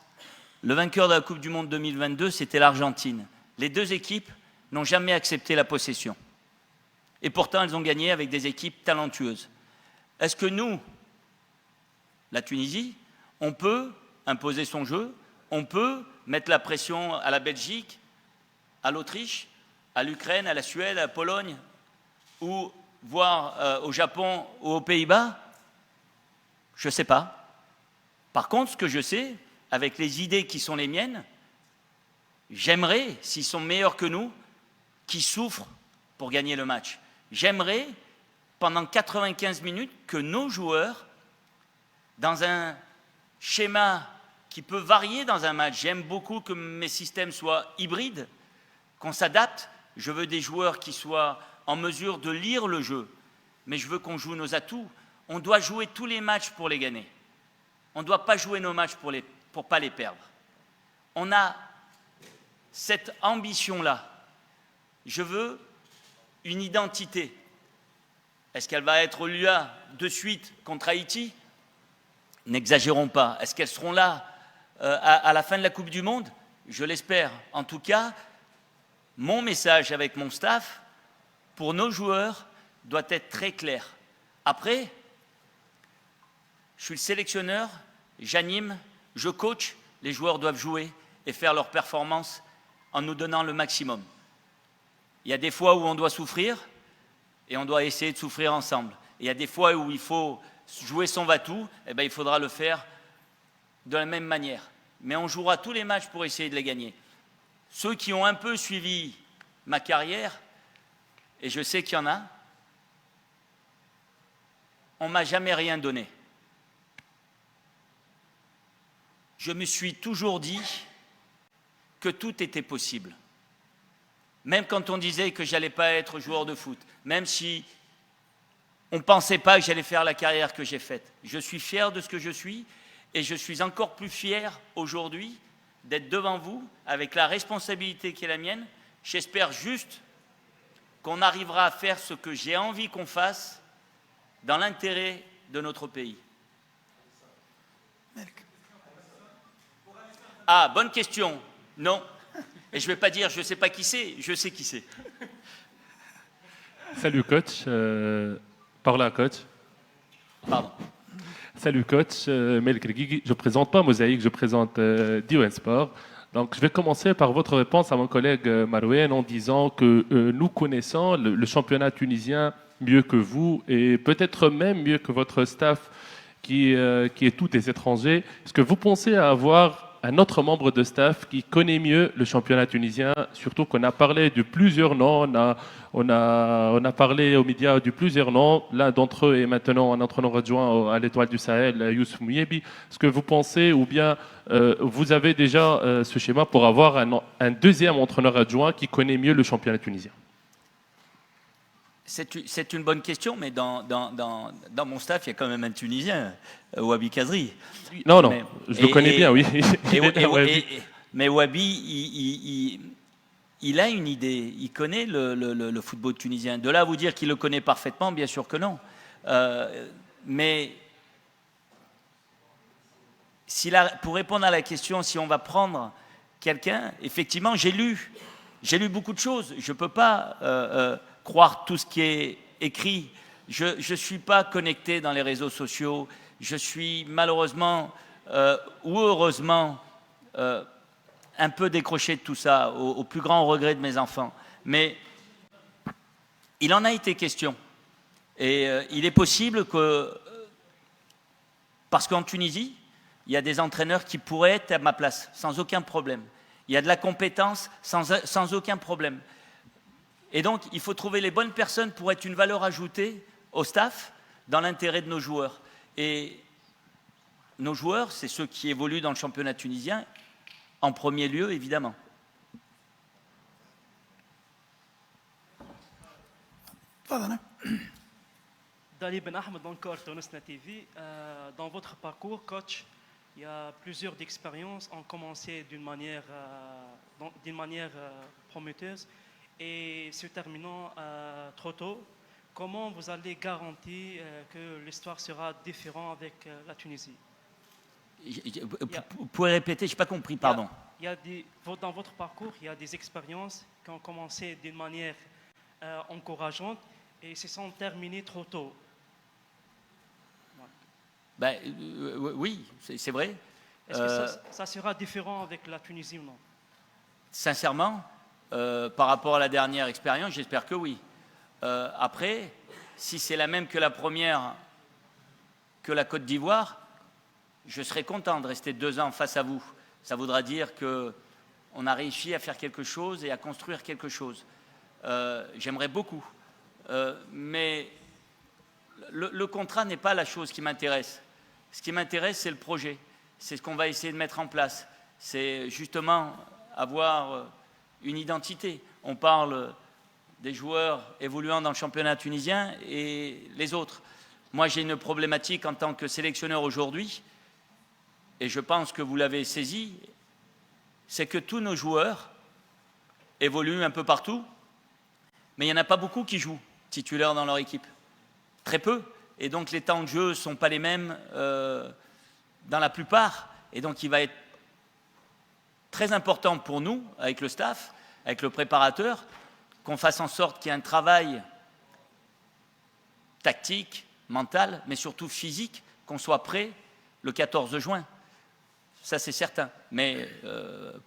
Le vainqueur de la Coupe du Monde 2022, c'était l'Argentine. Les deux équipes n'ont jamais accepté la possession. Et pourtant, elles ont gagné avec des équipes talentueuses. Est-ce que nous, la Tunisie, on peut imposer son jeu, on peut mettre la pression à la Belgique, à l'Autriche, à l'Ukraine, à la Suède, à la Pologne, ou voire au Japon ou aux Pays-Bas? Je ne sais pas. Par contre, ce que je sais, avec les idées qui sont les miennes, j'aimerais, s'ils sont meilleurs que nous, qu'ils souffrent pour gagner le match. J'aimerais, pendant 95 minutes, que nos joueurs, dans un schéma qui peut varier dans un match. J'aime beaucoup que mes systèmes soient hybrides, qu'on s'adapte. Je veux des joueurs qui soient en mesure de lire le jeu, mais je veux qu'on joue nos atouts. On doit jouer tous les matchs pour les gagner. On ne doit pas jouer nos matchs pour ne pas les perdre. On a cette ambition-là. Je veux une identité. Est-ce qu'elle va être là de suite contre Haïti? N'exagérons pas. Est-ce qu'elles seront là à la fin de la Coupe du Monde? Je l'espère. En tout cas, mon message avec mon staff, pour nos joueurs, doit être très clair. Après, je suis le sélectionneur, j'anime, je coach, les joueurs doivent jouer et faire leur performance en nous donnant le maximum. Il y a des fois où on doit souffrir et on doit essayer de souffrir ensemble. Et il y a des fois où il faut jouer son va-tout, et bien il faudra le faire de la même manière. Mais on jouera tous les matchs pour essayer de les gagner. Ceux qui ont un peu suivi ma carrière, et je sais qu'il y en a, on ne m'a jamais rien donné. Je me suis toujours dit que tout était possible. Même quand on disait que je n'allais pas être joueur de foot, même si on ne pensait pas que j'allais faire la carrière que j'ai faite. Je suis fier de ce que je suis et je suis encore plus fier aujourd'hui d'être devant vous avec la responsabilité qui est la mienne. J'espère juste qu'on arrivera à faire ce que j'ai envie qu'on fasse dans l'intérêt de notre pays. Ah, bonne question. Non. Et je ne vais pas dire je ne sais pas qui c'est, je sais qui c'est. Salut coach. Par là coach. Pardon. Salut coach. Melk Guigui. Je ne présente pas Mosaïque, je présente DON Sport. Donc, je vais commencer par votre réponse à mon collègue Marouane en disant que nous connaissons le championnat tunisien mieux que vous et peut-être même mieux que votre staff qui est tous des étrangers. Est-ce que vous pensez avoir un autre membre de staff qui connaît mieux le championnat tunisien, surtout qu'on a parlé de plusieurs noms, on a parlé aux médias de plusieurs noms. L'un d'entre eux est maintenant un entraîneur adjoint à l'Étoile du Sahel, Youssef Mouyebi. Est-ce que vous pensez, ou bien vous avez déjà ce schéma pour avoir un deuxième entraîneur adjoint qui connaît mieux le championnat tunisien? C'est une bonne question, mais dans mon staff, il y a quand même un Tunisien, Wabi Kazri. Non, je le connais bien, oui. Mais Wabi, il a une idée, il connaît le football tunisien. De là à vous dire qu'il le connaît parfaitement, bien sûr que non. Mais pour répondre à la question, si on va prendre quelqu'un, effectivement, j'ai lu beaucoup de choses. Je ne peux pas croire tout ce qui est écrit. Je ne suis pas connecté dans les réseaux sociaux. Je suis malheureusement ou heureusement un peu décroché de tout ça, au plus grand regret de mes enfants. Mais il en a été question. Et il est possible que, parce qu'en Tunisie, il y a des entraîneurs qui pourraient être à ma place, sans aucun problème. Il y a de la compétence sans aucun problème. Et donc, il faut trouver les bonnes personnes pour être une valeur ajoutée au staff dans l'intérêt de nos joueurs. Et nos joueurs, c'est ceux qui évoluent dans le championnat tunisien, en premier lieu, évidemment. Dali Ben Ahmed, encore Tonosna TV. Dans votre parcours, coach, il y a plusieurs expériences ont commencé d'une manière prometteuse et se terminant trop tôt. Comment vous allez garantir que l'histoire sera différente avec la Tunisie? Vous pouvez répéter, je n'ai pas compris, pardon. Dans votre parcours, il y a des expériences qui ont commencé d'une manière encourageante et se sont terminées trop tôt. Ben, oui, c'est vrai. Est-ce que ça sera différent avec la Tunisie ou non? Sincèrement, par rapport à la dernière expérience, j'espère que oui. Après, si c'est la même que la première, que la Côte d'Ivoire, je serai content de rester 2 ans face à vous. Ça voudra dire qu'on a réussi à faire quelque chose et à construire quelque chose. J'aimerais beaucoup. Mais le contrat n'est pas la chose qui m'intéresse. Ce qui m'intéresse, c'est le projet. c'est ce qu'on va essayer de mettre en place. C'est justement avoir une identité. On parle des joueurs évoluant dans le championnat tunisien et les autres. Moi, j'ai une problématique en tant que sélectionneur aujourd'hui, et je pense que vous l'avez saisi, c'est que tous nos joueurs évoluent un peu partout, mais il n'y en a pas beaucoup qui jouent titulaires dans leur équipe. Très peu. Et donc les temps de jeu ne sont pas les mêmes dans la plupart. Et donc il va être très important pour nous, avec le staff, avec le préparateur, qu'on fasse en sorte qu'il y ait un travail tactique, mental, mais surtout physique, qu'on soit prêt le 14 juin. Ça, c'est certain. Mais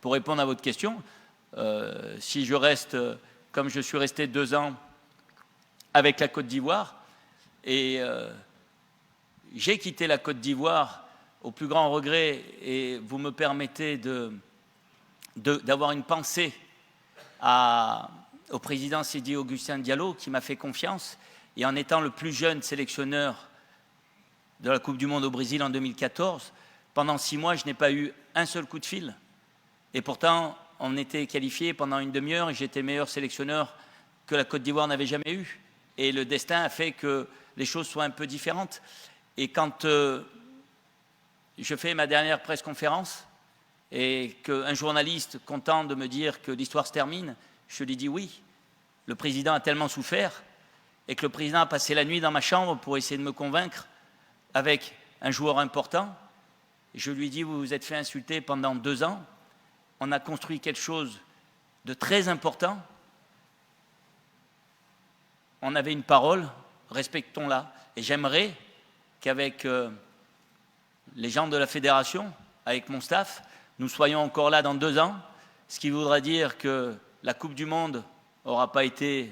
pour répondre à votre question, si je reste, comme je suis resté 2 ans avec la Côte d'Ivoire, et j'ai quitté la Côte d'Ivoire au plus grand regret, et vous me permettez d'avoir une pensée au président Sidi Augustin Diallo, qui m'a fait confiance, et en étant le plus jeune sélectionneur de la Coupe du Monde au Brésil en 2014, pendant 6 mois, je n'ai pas eu un seul coup de fil. Et pourtant, on était qualifié pendant une demi-heure et j'étais meilleur sélectionneur que la Côte d'Ivoire n'avait jamais eu. Et le destin a fait que les choses soient un peu différentes. Et quand je fais ma dernière presse-conférence et qu'un journaliste content de me dire que l'histoire se termine, je lui dis oui. Le président a tellement souffert et que le président a passé la nuit dans ma chambre pour essayer de me convaincre avec un joueur important. Je lui dis, vous vous êtes fait insulter pendant 2 ans. On a construit quelque chose de très important. On avait une parole, respectons-la. Et j'aimerais qu'avec les gens de la fédération, avec mon staff, nous soyons encore là dans 2 ans, ce qui voudra dire que la Coupe du Monde n'aura pas été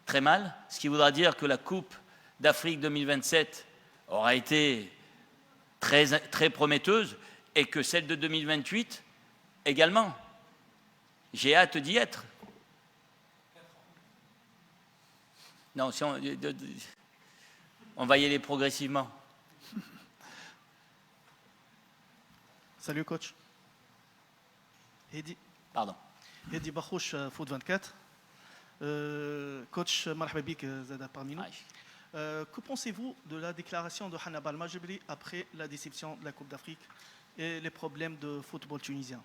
très mal, ce qui voudra dire que la Coupe d'Afrique 2027 aura été très, très prometteuse, et que celle de 2028 également. J'ai hâte d'y être. Non, si on va y aller progressivement. Salut coach. Hedi. Pardon. Hedi Bakhouch, Foot 24. Coach, marhaba bik Zada parmi nous. Que pensez-vous de la déclaration de Hannibal Majbri après la déception de la Coupe d'Afrique et les problèmes de football tunisien?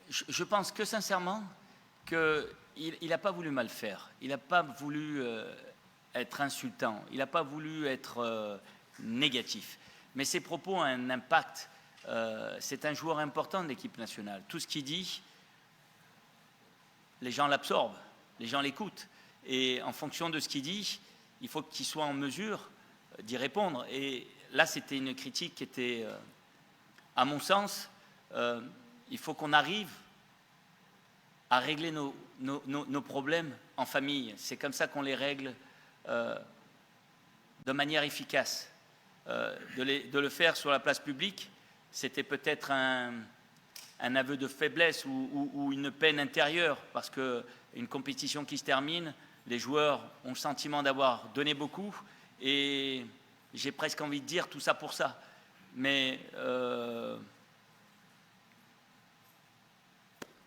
Je pense que sincèrement qu'il n'a pas voulu mal faire. Il n'a pas voulu être insultant. Il n'a pas voulu être négatif. Mais ses propos ont un impact. C'est un joueur important de l'équipe nationale. Tout ce qu'il dit, les gens l'absorbent, les gens l'écoutent. Et en fonction de ce qu'il dit, il faut qu'il soit en mesure d'y répondre. Et là, c'était une critique qui était, à mon sens, il faut qu'on arrive à régler nos problèmes en famille. C'est comme ça qu'on les règle de manière efficace. De le faire sur la place publique, c'était peut-être un aveu de faiblesse ou une peine intérieure, parce qu'une compétition qui se termine, les joueurs ont le sentiment d'avoir donné beaucoup, et j'ai presque envie de dire tout ça pour ça. Mais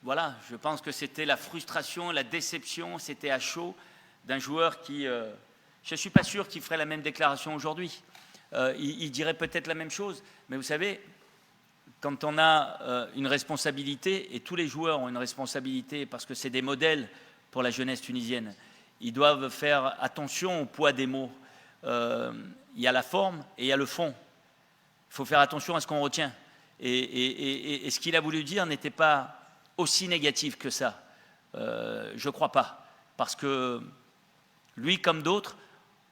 voilà, je pense que c'était la frustration, la déception, c'était à chaud d'un joueur qui... je ne suis pas sûr qu'il ferait la même déclaration aujourd'hui. Il dirait peut-être la même chose, mais vous savez, quand on a une responsabilité, et tous les joueurs ont une responsabilité parce que c'est des modèles pour la jeunesse tunisienne, ils doivent faire attention au poids des mots. Il y a la forme et il y a le fond. Il faut faire attention à ce qu'on retient. Et ce qu'il a voulu dire n'était pas aussi négatif que ça. Je ne crois pas. Parce que lui, comme d'autres,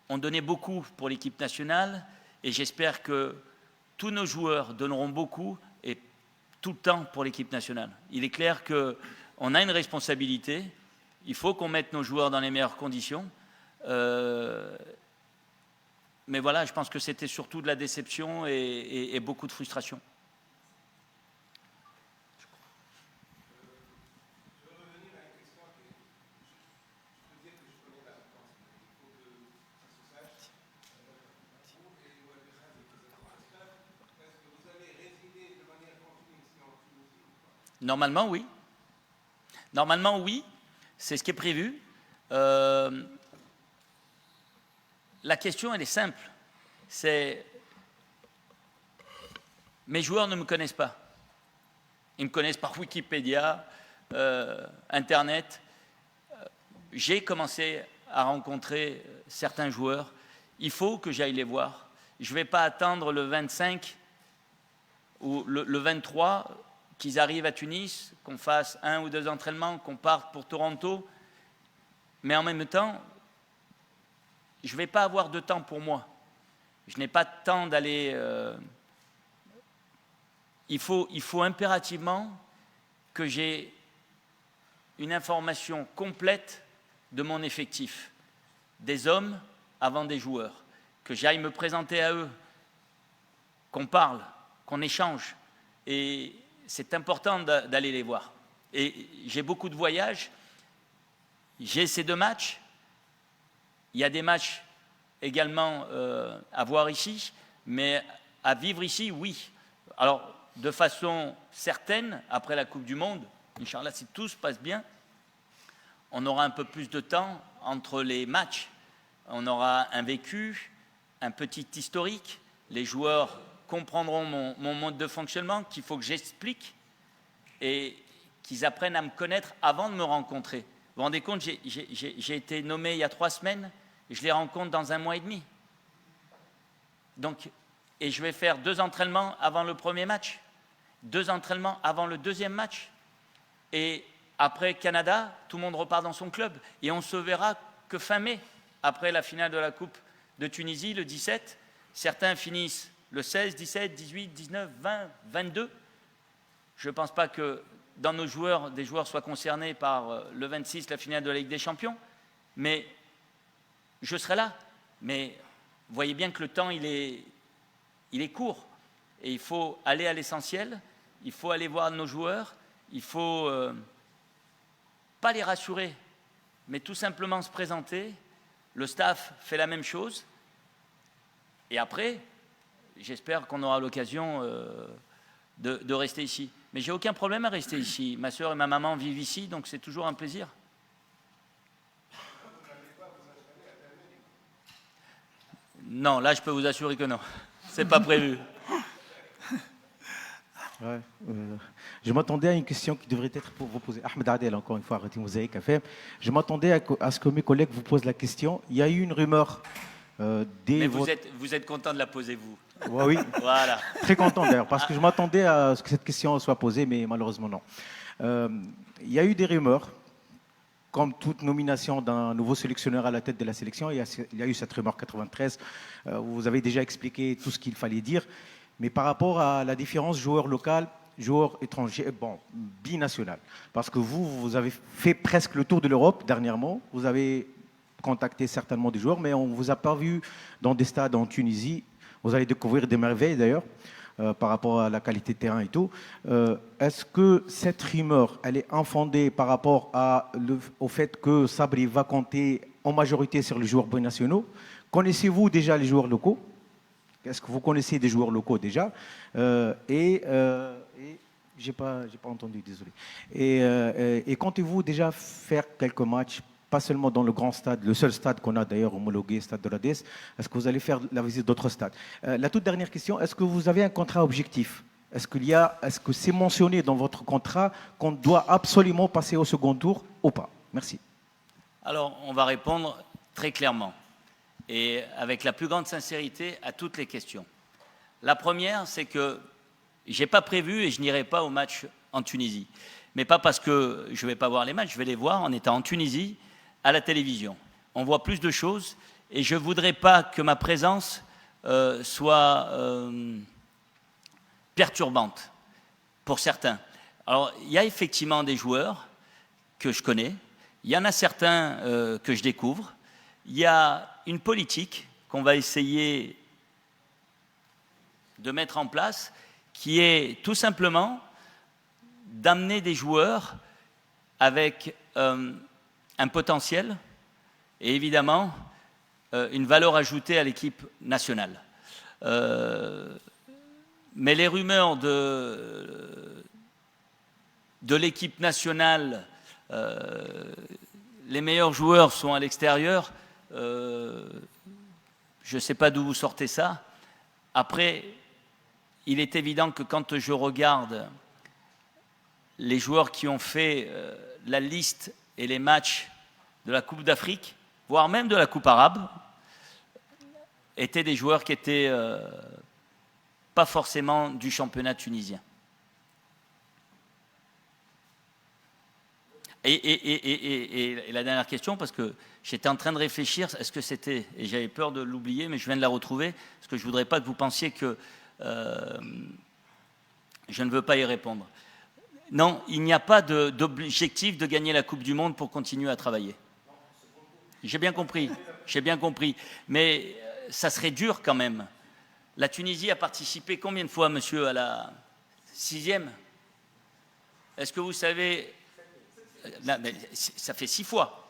ont donné beaucoup pour l'équipe nationale, et j'espère que tous nos joueurs donneront beaucoup et tout le temps pour l'équipe nationale. Il est clair qu'on a une responsabilité. Il faut qu'on mette nos joueurs dans les meilleures conditions. Mais voilà, je pense que c'était surtout de la déception et beaucoup de frustration. Normalement, oui. Normalement, oui. C'est ce qui est prévu. La question, elle est simple. C'est... Mes joueurs ne me connaissent pas. Ils me connaissent par Wikipédia, Internet. J'ai commencé à rencontrer certains joueurs. Il faut que j'aille les voir. Je ne vais pas attendre le 25 ou le 23 qu'ils arrivent à Tunis, qu'on fasse 1 ou 2 entraînements, qu'on parte pour Toronto. Mais en même temps, je ne vais pas avoir de temps pour moi. Je n'ai pas de temps d'aller... Il faut impérativement que j'ai une information complète de mon effectif, des hommes avant des joueurs, que j'aille me présenter à eux, qu'on parle, qu'on échange. Et c'est important d'aller les voir. Et j'ai beaucoup de voyages. J'ai ces 2 matchs. Il y a des matchs également à voir ici, mais à vivre ici, oui. Alors, de façon certaine, après la Coupe du Monde, Inch'Allah, si tout se passe bien, on aura un peu plus de temps entre les matchs. On aura un vécu, un petit historique. Les joueurs comprendront mon mode de fonctionnement, qu'il faut que j'explique et qu'ils apprennent à me connaître avant de me rencontrer. Vous vous rendez compte, j'ai été nommé il y a 3 semaines et je les rencontre dans 1 mois et demi. Donc, et je vais faire 2 entraînements avant le premier match, 2 entraînements avant le 2e match. Et après Canada, tout le monde repart dans son club. Et on se verra que fin mai, après la finale de la Coupe de Tunisie, le 17. Certains finissent le 16, 17, 18, 19, 20, 22. Je ne pense pas que dans nos joueurs, des joueurs soient concernés par le 26, la finale de la Ligue des Champions. Mais je serai là. Mais vous voyez bien que le temps, il est court. Et il faut aller à l'essentiel. Il faut aller voir nos joueurs. Il faut pas les rassurer, mais tout simplement se présenter. Le staff fait la même chose. Et après, j'espère qu'on aura l'occasion de rester ici. Mais j'ai aucun problème à rester ici. Ma sœur et ma maman vivent ici, donc c'est toujours un plaisir. Non, là, je peux vous assurer que non. C'est pas prévu. Ouais, je m'attendais à une question qui devrait être pour vous poser. Ahmed Adel, encore une fois, Radio Mosaïque FM. Je m'attendais à ce que mes collègues vous posent la question. Il y a eu une rumeur Mais vous êtes content de la poser, vous. Ouais, oui, voilà. Très content d'ailleurs, parce que je m'attendais à ce que cette question soit posée, mais malheureusement non. Il y a eu des rumeurs, comme toute nomination d'un nouveau sélectionneur à la tête de la sélection. Il y a eu cette rumeur 93. Vous avez déjà expliqué tout ce qu'il fallait dire. Mais par rapport à la différence joueur local, joueur étranger, bon, binational. Parce que vous avez fait presque le tour de l'Europe dernièrement. Vous avez contacté certainement des joueurs, mais on ne vous a pas vu dans des stades en Tunisie. Vous allez découvrir des merveilles d'ailleurs, par rapport à la qualité de terrain et tout. Est-ce que cette rumeur, elle est infondée par rapport au fait que Sabri va compter en majorité sur les joueurs binationaux? Connaissez-vous déjà les joueurs locaux? Est-ce que vous connaissez des joueurs locaux déjà? J'ai pas entendu, désolé. Et comptez-vous déjà faire quelques matchs, pas seulement dans le grand stade, le seul stade qu'on a d'ailleurs homologué, stade de la DS? Est-ce que vous allez faire la visite d'autres stades? La toute dernière question, est-ce que vous avez un contrat objectif? Est-ce que c'est mentionné dans votre contrat qu'on doit absolument passer au second tour ou pas? Merci. Alors, on va répondre très clairement et avec la plus grande sincérité à toutes les questions. La première, c'est que je n'ai pas prévu et je n'irai pas au match en Tunisie. Mais pas parce que je ne vais pas voir les matchs, je vais les voir en étant en Tunisie, à la télévision. On voit plus de choses et je ne voudrais pas que ma présence soit perturbante pour certains. Alors, il y a effectivement des joueurs que je connais, il y en a certains que je découvre, il y a une politique qu'on va essayer de mettre en place qui est tout simplement d'amener des joueurs avec un potentiel et évidemment une valeur ajoutée à l'équipe nationale. Mais les rumeurs de l'équipe nationale, les meilleurs joueurs sont à l'extérieur, je ne sais pas d'où vous sortez ça. Après, il est évident que quand je regarde les joueurs qui ont fait la liste et les matchs de la Coupe d'Afrique, voire même de la Coupe arabe, étaient des joueurs qui étaient pas forcément du championnat tunisien. Et la dernière question, parce que j'étais en train de réfléchir, est-ce que c'était, et j'avais peur de l'oublier, mais je viens de la retrouver, parce que je ne voudrais pas que vous pensiez que je ne veux pas y répondre. Non, il n'y a pas d'objectif de gagner la Coupe du Monde pour continuer à travailler. J'ai bien compris, mais ça serait dur quand même. La Tunisie a participé combien de fois, monsieur, à la 6e? Est-ce que vous savez... Non, mais ça fait 6 fois.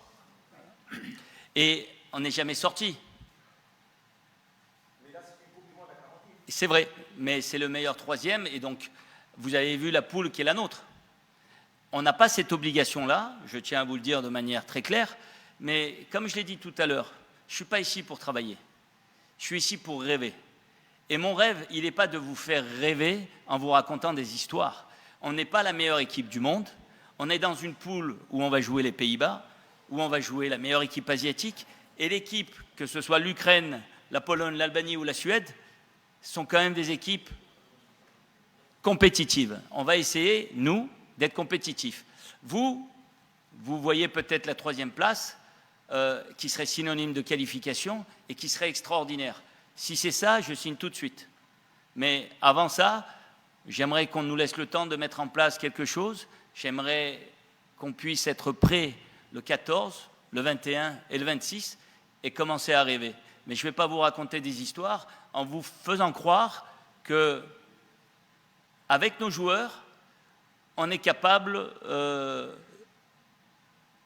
Et on n'est jamais sorti. C'est vrai, mais c'est le meilleur 3e, et donc vous avez vu la poule qui est la nôtre. On n'a pas cette obligation-là, je tiens à vous le dire de manière très claire, mais comme je l'ai dit tout à l'heure, je ne suis pas ici pour travailler. Je suis ici pour rêver. Et mon rêve, il n'est pas de vous faire rêver en vous racontant des histoires. On n'est pas la meilleure équipe du monde. On est dans une poule où on va jouer les Pays-Bas, où on va jouer la meilleure équipe asiatique. Et l'équipe, que ce soit l'Ukraine, la Pologne, l'Albanie ou la Suède, sont quand même des équipes compétitives. On va essayer, nous, d'être compétitifs. Vous voyez peut-être la 3e place, qui serait synonyme de qualification et qui serait extraordinaire. Si c'est ça, je signe tout de suite. Mais avant ça, j'aimerais qu'on nous laisse le temps de mettre en place quelque chose. J'aimerais qu'on puisse être prêt le 14, le 21 et le 26 et commencer à rêver. Mais je ne vais pas vous raconter des histoires en vous faisant croire que, avec nos joueurs, on est capable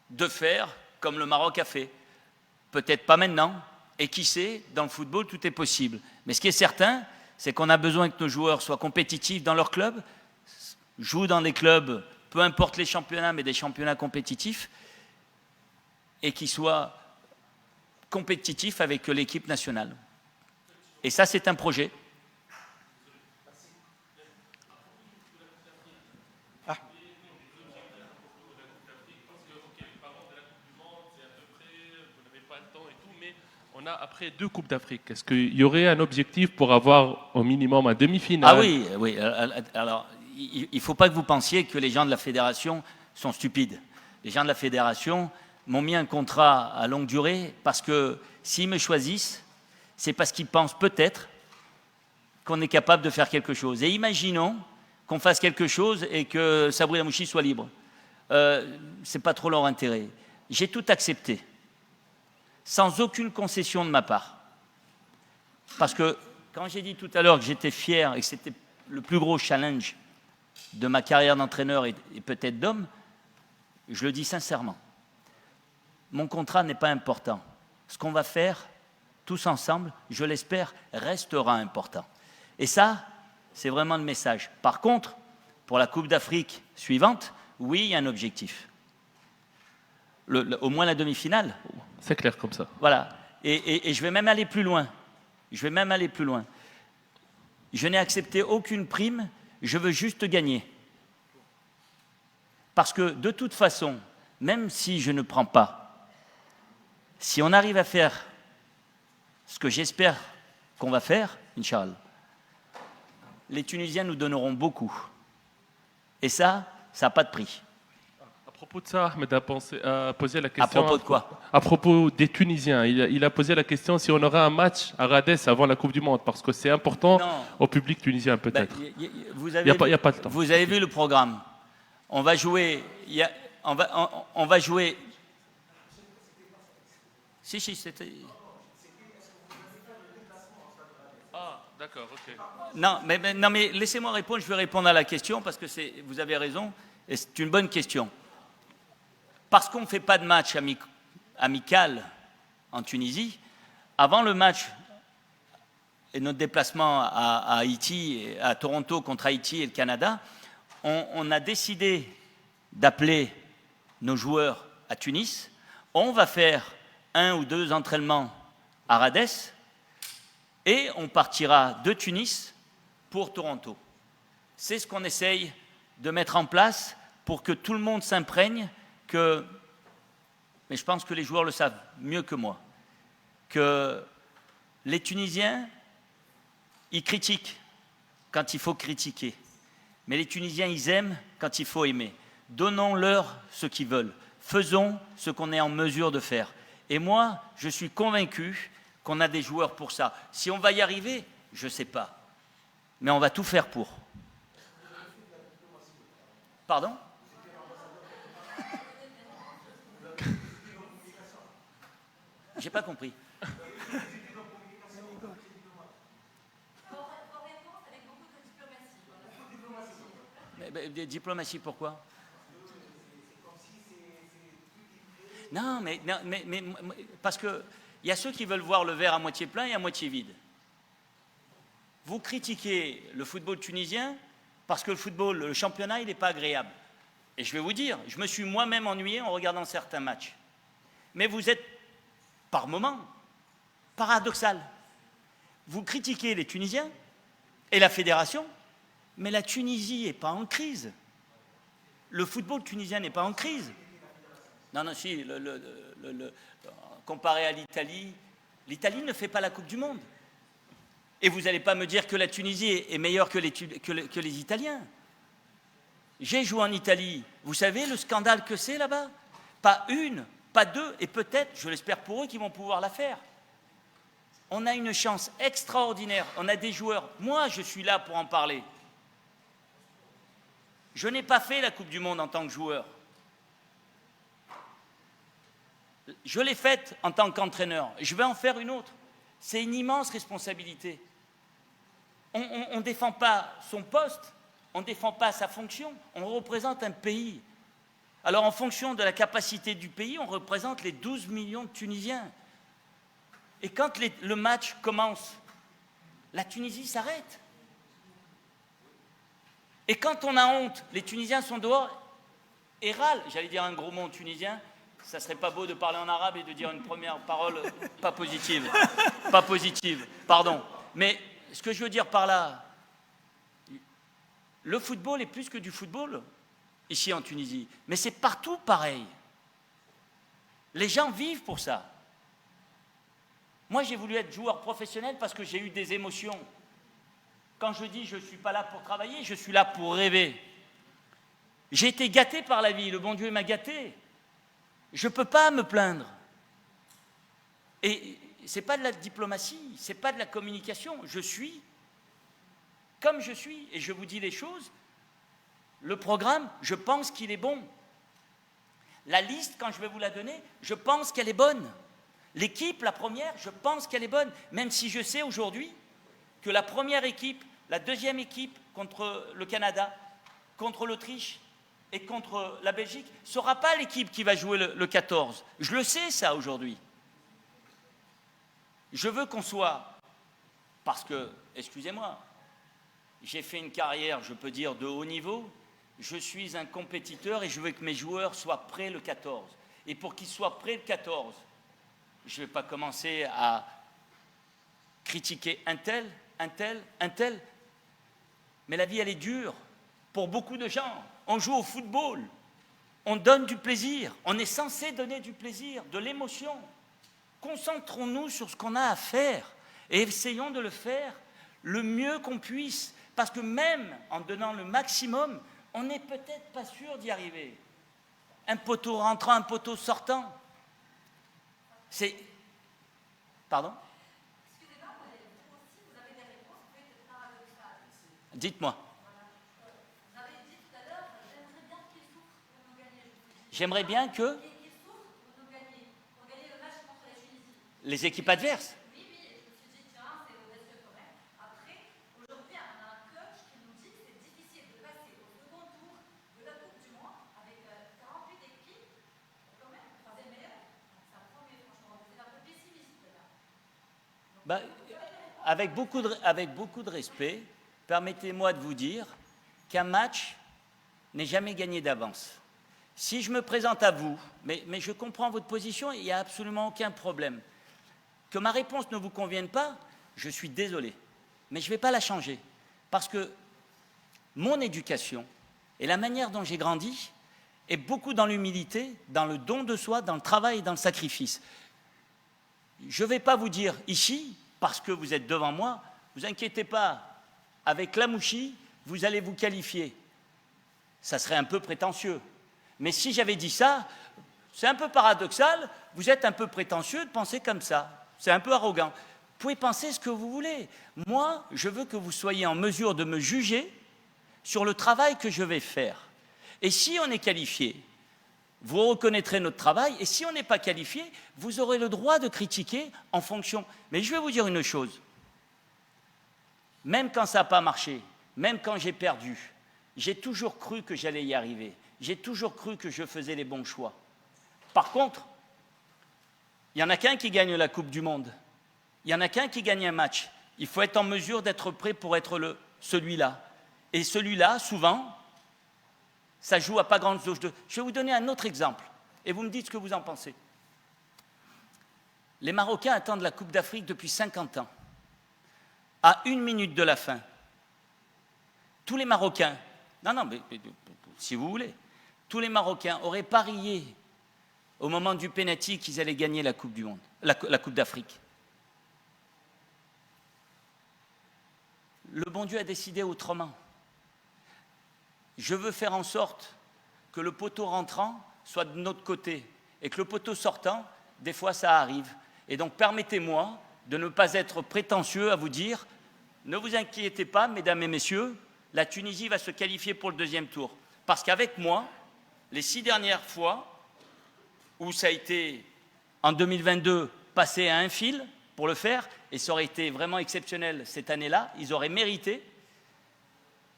de faire comme le Maroc a fait. Peut-être pas maintenant, et qui sait, dans le football, tout est possible. Mais ce qui est certain, c'est qu'on a besoin que nos joueurs soient compétitifs dans leur club, jouent dans des clubs, peu importe les championnats, mais des championnats compétitifs, et qu'ils soient compétitifs avec l'équipe nationale. Et ça, c'est un projet. On a après 2 Coupes d'Afrique. Est-ce qu'il y aurait un objectif pour avoir au minimum un demi-finale? Ah oui, oui. Alors, il ne faut pas que vous pensiez que les gens de la fédération sont stupides. Les gens de la fédération m'ont mis un contrat à longue durée parce que s'ils me choisissent, c'est parce qu'ils pensent peut-être qu'on est capable de faire quelque chose. Et imaginons qu'on fasse quelque chose et que Sabri Lamouchi soit libre. Ce n'est pas trop leur intérêt. J'ai tout accepté, sans aucune concession de ma part. Parce que quand j'ai dit tout à l'heure que j'étais fier et que c'était le plus gros challenge de ma carrière d'entraîneur et peut-être d'homme, je le dis sincèrement. Mon contrat n'est pas important. Ce qu'on va faire, tous ensemble, je l'espère, restera important. Et ça, c'est vraiment le message. Par contre, pour la Coupe d'Afrique suivante, oui, il y a un objectif. Au moins la demi-finale. C'est clair comme ça. Voilà. Et je vais même aller plus loin. Je n'ai accepté aucune prime, je veux juste gagner. Parce que de toute façon, même si je ne prends pas, si on arrive à faire ce que j'espère qu'on va faire, Inch'Allah, les Tunisiens nous donneront beaucoup. Et ça n'a pas de prix. À propos de ça, Ahmed a posé la question... À propos de quoi? À propos des Tunisiens. Il a posé la question si on aura un match à Radès avant la Coupe du Monde, parce que c'est important au public tunisien peut-être. Il n'y a pas de temps. Vous avez vu le programme. On va jouer... On va jouer... Si, c'était... Ah, d'accord, ok. Non, mais laissez-moi répondre, je vais répondre à la question, parce que vous avez raison, et c'est une bonne question. Parce qu'on ne fait pas de match amical en Tunisie, avant le match et notre déplacement à Haïti, à Toronto contre Haïti et le Canada, on a décidé d'appeler nos joueurs à Tunis. On va faire 1 ou 2 entraînements à Rades et on partira de Tunis pour Toronto. C'est ce qu'on essaye de mettre en place pour que tout le monde s'imprègne que, mais je pense que les joueurs le savent mieux que moi, que les Tunisiens, ils critiquent quand il faut critiquer. Mais les Tunisiens, ils aiment quand il faut aimer. Donnons-leur ce qu'ils veulent. Faisons ce qu'on est en mesure de faire. Et moi, je suis convaincu qu'on a des joueurs pour ça. Si on va y arriver, je ne sais pas. Mais on va tout faire pour. Pardon ? J'ai pas compris. Diplomatie, pourquoi? Non, mais parce qu'il y a ceux qui veulent voir le verre à moitié plein et à moitié vide. Vous critiquez le football tunisien parce que le championnat, il n'est pas agréable. Et je vais vous dire, je me suis moi-même ennuyé en regardant certains matchs. Mais vous êtes, par moments, paradoxal. Vous critiquez les Tunisiens et la fédération, mais la Tunisie n'est pas en crise. Le football tunisien n'est pas en crise. Non, non, si, comparé à l'Italie, l'Italie ne fait pas la Coupe du Monde. Et vous n'allez pas me dire que la Tunisie est meilleure que les Italiens. J'ai joué en Italie. Vous savez le scandale que c'est là-bas? Pas une, pas deux, et peut-être, je l'espère pour eux, qu'ils vont pouvoir la faire. On a une chance extraordinaire. On a des joueurs. Moi, je suis là pour en parler. Je n'ai pas fait la Coupe du Monde en tant que joueur. Je l'ai faite en tant qu'entraîneur. Je vais en faire une autre. C'est une immense responsabilité. On ne défend pas son poste, on ne défend pas sa fonction, on représente un pays. Alors en fonction de la capacité du pays, on représente les 12 millions de Tunisiens. Et quand le match commence, la Tunisie s'arrête. Et quand on a honte, les Tunisiens sont dehors et râlent. J'allais dire un gros mot tunisien, ça serait pas beau de parler en arabe et de dire une première parole pas positive. Pas positive, pardon. Mais ce que je veux dire par là, le football est plus que du football ici en Tunisie. Mais c'est partout pareil. Les gens vivent pour ça. Moi, j'ai voulu être joueur professionnel parce que j'ai eu des émotions. Quand je dis je ne suis pas là pour travailler, je suis là pour rêver. J'ai été gâté par la vie, le bon Dieu m'a gâté. Je ne peux pas me plaindre. Et ce n'est pas de la diplomatie, ce n'est pas de la communication. Je suis comme je suis et je vous dis les choses. Le programme, je pense qu'il est bon. La liste, quand je vais vous la donner, je pense qu'elle est bonne. L'équipe, la première, je pense qu'elle est bonne. Même si je sais aujourd'hui que la première équipe, la deuxième équipe contre le Canada, contre l'Autriche et contre la Belgique, ne sera pas l'équipe qui va jouer le 14. Je le sais ça aujourd'hui. Je veux qu'on soit, parce que, excusez-moi, j'ai fait une carrière, je peux dire, de haut niveau, je suis un compétiteur et je veux que mes joueurs soient prêts le 14. Et pour qu'ils soient prêts le 14, je ne vais pas commencer à critiquer un tel, mais la vie, elle est dure pour beaucoup de gens. On joue au football, on donne du plaisir, on est censé donner du plaisir, de l'émotion. Concentrons-nous sur ce qu'on a à faire et essayons de le faire le mieux qu'on puisse, parce que même en donnant le maximum, on n'est peut-être pas sûr d'y arriver. Un poteau rentrant, un poteau sortant, c'est... Pardon ? Dites-moi. J'aimerais bien que les équipes adverses. Ben, avec beaucoup de respect, permettez-moi de vous dire qu'un match n'est jamais gagné d'avance. Si je me présente à vous, mais je comprends votre position, il n'y a absolument aucun problème. Que ma réponse ne vous convienne pas, je suis désolé. Mais je ne vais pas la changer. Parce que mon éducation et la manière dont j'ai grandi est beaucoup dans l'humilité, dans le don de soi, dans le travail et dans le sacrifice. Je ne vais pas vous dire ici, parce que vous êtes devant moi, vous inquiétez pas, avec Lamouchi, vous allez vous qualifier. Ça serait un peu prétentieux. Mais si j'avais dit ça, c'est un peu paradoxal, vous êtes un peu prétentieux de penser comme ça. C'est un peu arrogant. Vous pouvez penser ce que vous voulez. Moi, je veux que vous soyez en mesure de me juger sur le travail que je vais faire. Et si on est qualifié, vous reconnaîtrez notre travail, et si on n'est pas qualifié, vous aurez le droit de critiquer en fonction. Mais je vais vous dire une chose. Même quand ça n'a pas marché, même quand j'ai perdu, j'ai toujours cru que j'allais y arriver. J'ai toujours cru que je faisais les bons choix. Par contre, il n'y en a qu'un qui gagne la Coupe du Monde. Il n'y en a qu'un qui gagne un match. Il faut être en mesure d'être prêt pour être celui-là. Et celui-là, souvent, ça joue à pas grande jauge de... Je vais vous donner un autre exemple, et vous me dites ce que vous en pensez. Les Marocains attendent la Coupe d'Afrique depuis 50 ans. À 1 minute de la fin, tous les Marocains, mais si vous voulez, tous les Marocains auraient parié au moment du pénalty qu'ils allaient gagner la Coupe du Monde, la Coupe d'Afrique. Le bon Dieu a décidé autrement. Je veux faire en sorte que le poteau rentrant soit de notre côté et que le poteau sortant, des fois, ça arrive. Et donc, permettez-moi de ne pas être prétentieux à vous dire « Ne vous inquiétez pas, mesdames et messieurs, la Tunisie va se qualifier pour le 2e tour. » Parce qu'avec moi, les 6 dernières fois où ça a été, en 2022, passé à un fil pour le faire, et ça aurait été vraiment exceptionnel cette année-là, ils auraient mérité.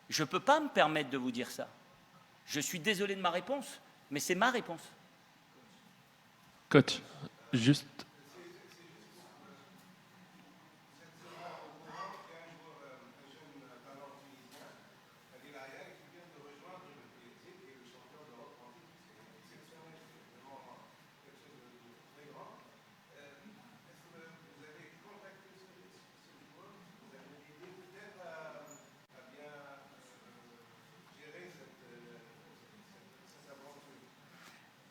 Je ne peux pas me permettre de vous dire ça. Je suis désolé de ma réponse, mais c'est ma réponse. Coach, juste...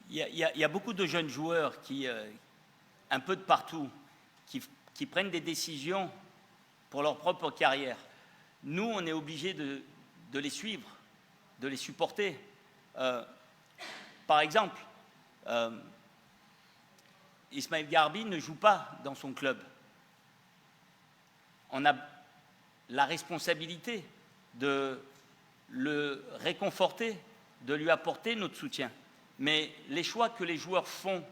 Il y a beaucoup de jeunes joueurs qui, un peu de partout, qui prennent des décisions pour leur propre carrière. Nous, on est obligés de les suivre, de les supporter. Par exemple, Ismaël Garbi ne joue pas dans son club. On a la responsabilité de le réconforter, de lui apporter notre soutien. Mais les choix que les joueurs font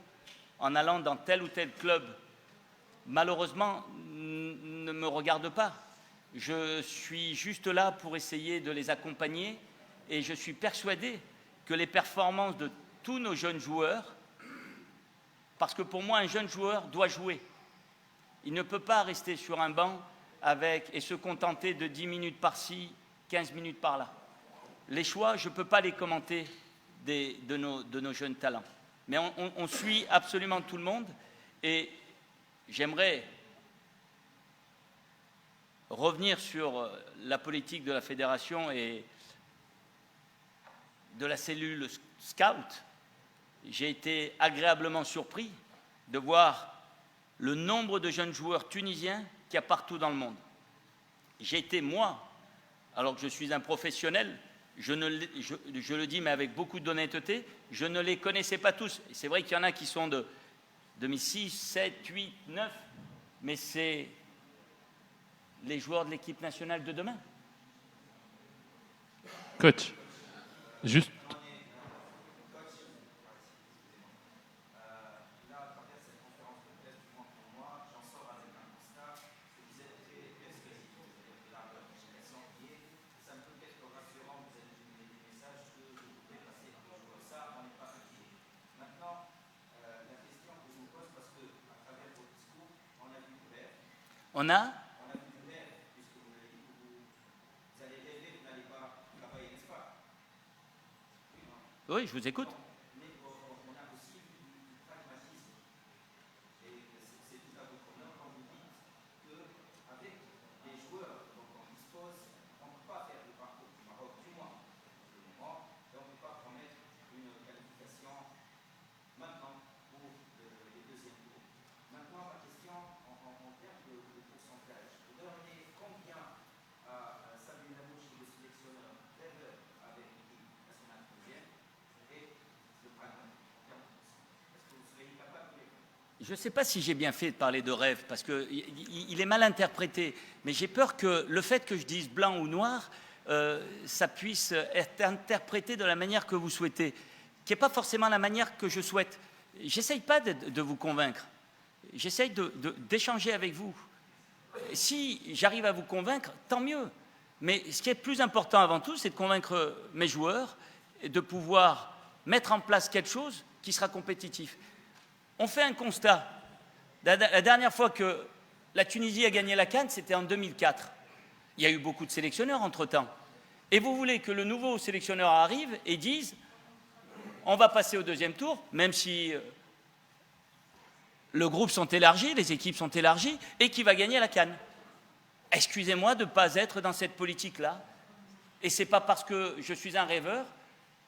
en allant dans tel ou tel club, malheureusement, ne me regardent pas. Je suis juste là pour essayer de les accompagner et je suis persuadé que les performances de tous nos jeunes joueurs, parce que pour moi, un jeune joueur doit jouer. Il ne peut pas rester sur un banc et se contenter de 10 minutes par-ci, 15 minutes par-là. Les choix, je ne peux pas les commenter de nos jeunes talents. Mais on suit absolument tout le monde et j'aimerais revenir sur la politique de la fédération et de la cellule scout. J'ai été agréablement surpris de voir le nombre de jeunes joueurs tunisiens qu'il y a partout dans le monde. J'ai été, moi, alors que je suis un professionnel, je le dis mais avec beaucoup d'honnêteté, je ne les connaissais pas tous. C'est vrai qu'il y en a qui sont de 2006, 7, 8, 9, mais c'est les joueurs de l'équipe nationale de demain. Coach, juste... On a Oui, je vous écoute. Je ne sais pas si j'ai bien fait de parler de rêve, parce qu'il est mal interprété. Mais j'ai peur que le fait que je dise blanc ou noir, ça puisse être interprété de la manière que vous souhaitez, qui n'est pas forcément la manière que je souhaite. J'essaye pas de vous convaincre. J'essaye d'échanger avec vous. Si j'arrive à vous convaincre, tant mieux. Mais ce qui est plus important avant tout, c'est de convaincre mes joueurs et de pouvoir mettre en place quelque chose qui sera compétitif. On fait un constat. La dernière fois que la Tunisie a gagné la CAN, c'était en 2004. Il y a eu beaucoup de sélectionneurs entre-temps. Et vous voulez que le nouveau sélectionneur arrive et dise « on va passer au deuxième tour », même si le groupe sont élargis, les équipes sont élargies, et qui va gagner la CAN. Excusez-moi de ne pas être dans cette politique-là. Et ce n'est pas parce que je suis un rêveur.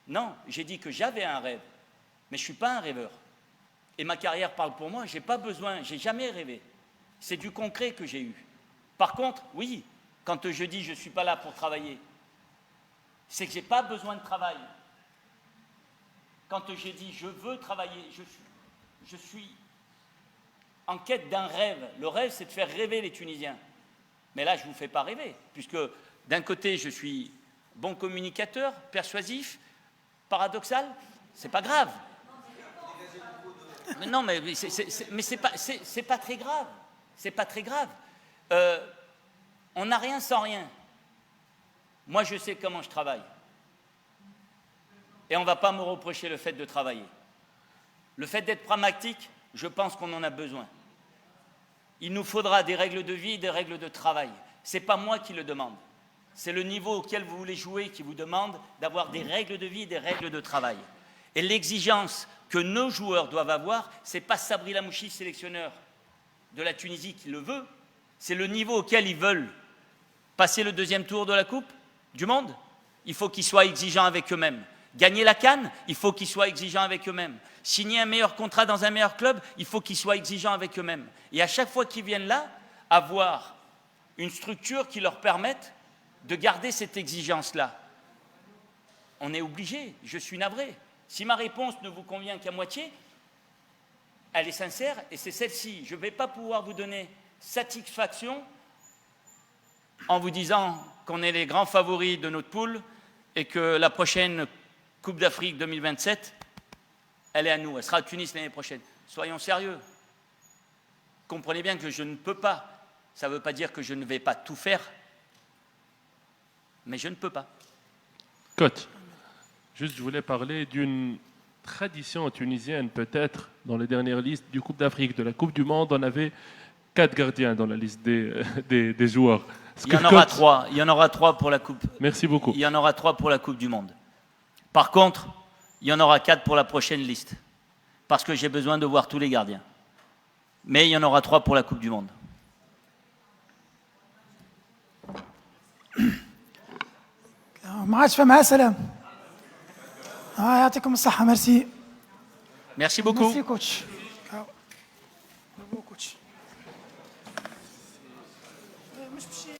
Non, j'ai dit que j'avais un rêve. Mais je ne suis pas un rêveur. Et ma carrière parle pour moi, je n'ai pas besoin, je n'ai jamais rêvé. C'est du concret que j'ai eu. Par contre, oui, quand je dis je ne suis pas là pour travailler, c'est que je n'ai pas besoin de travail. Quand j'ai dit je veux travailler, je suis en quête d'un rêve. Le rêve, c'est de faire rêver les Tunisiens. Mais là, je ne vous fais pas rêver, puisque d'un côté, je suis bon communicateur, persuasif, paradoxal, c'est pas grave. Mais non, mais c'est pas très grave. C'est pas très grave. On n'a rien sans rien. Moi, je sais comment je travaille. Et on ne va pas me reprocher le fait de travailler. Le fait d'être pragmatique, je pense qu'on en a besoin. Il nous faudra des règles de vie et des règles de travail. Ce n'est pas moi qui le demande. C'est le niveau auquel vous voulez jouer qui vous demande d'avoir des règles de vie et des règles de travail. Et l'exigence que nos joueurs doivent avoir, ce n'est pas Sabri Lamouchi, sélectionneur de la Tunisie, qui le veut, c'est le niveau auquel ils veulent passer le deuxième tour de la Coupe du Monde. Il faut qu'ils soient exigeants avec eux-mêmes. Gagner la CAN, il faut qu'ils soient exigeants avec eux-mêmes. Signer un meilleur contrat dans un meilleur club, il faut qu'ils soient exigeants avec eux-mêmes. Et à chaque fois qu'ils viennent là, avoir une structure qui leur permette de garder cette exigence-là. On est obligé, je suis navré. Si ma réponse ne vous convient qu'à moitié, elle est sincère et c'est celle-ci. Je ne vais pas pouvoir vous donner satisfaction en vous disant qu'on est les grands favoris de notre poule et que la prochaine Coupe d'Afrique 2027, elle est à nous. Elle sera à Tunis l'année prochaine. Soyons sérieux. Comprenez bien que je ne peux pas. Ça ne veut pas dire que je ne vais pas tout faire, mais je ne peux pas. Coach, juste je voulais parler d'une tradition tunisienne peut-être. Dans les dernières listes du Coupe d'Afrique, de la Coupe du Monde, on avait 4 gardiens dans la liste des joueurs. Il y en aura 3. Il y en aura 3 pour la Coupe. Merci beaucoup. Il y en aura 3 pour la Coupe du Monde. Par contre, il y en aura 4 pour la prochaine liste. Parce que j'ai besoin de voir tous les gardiens. Mais il y en aura 3 pour la Coupe du Monde. ما عادش فما سلام. يعطيكم الصحة. ميرسي. Merci beaucoup. Merci coach. مش بشي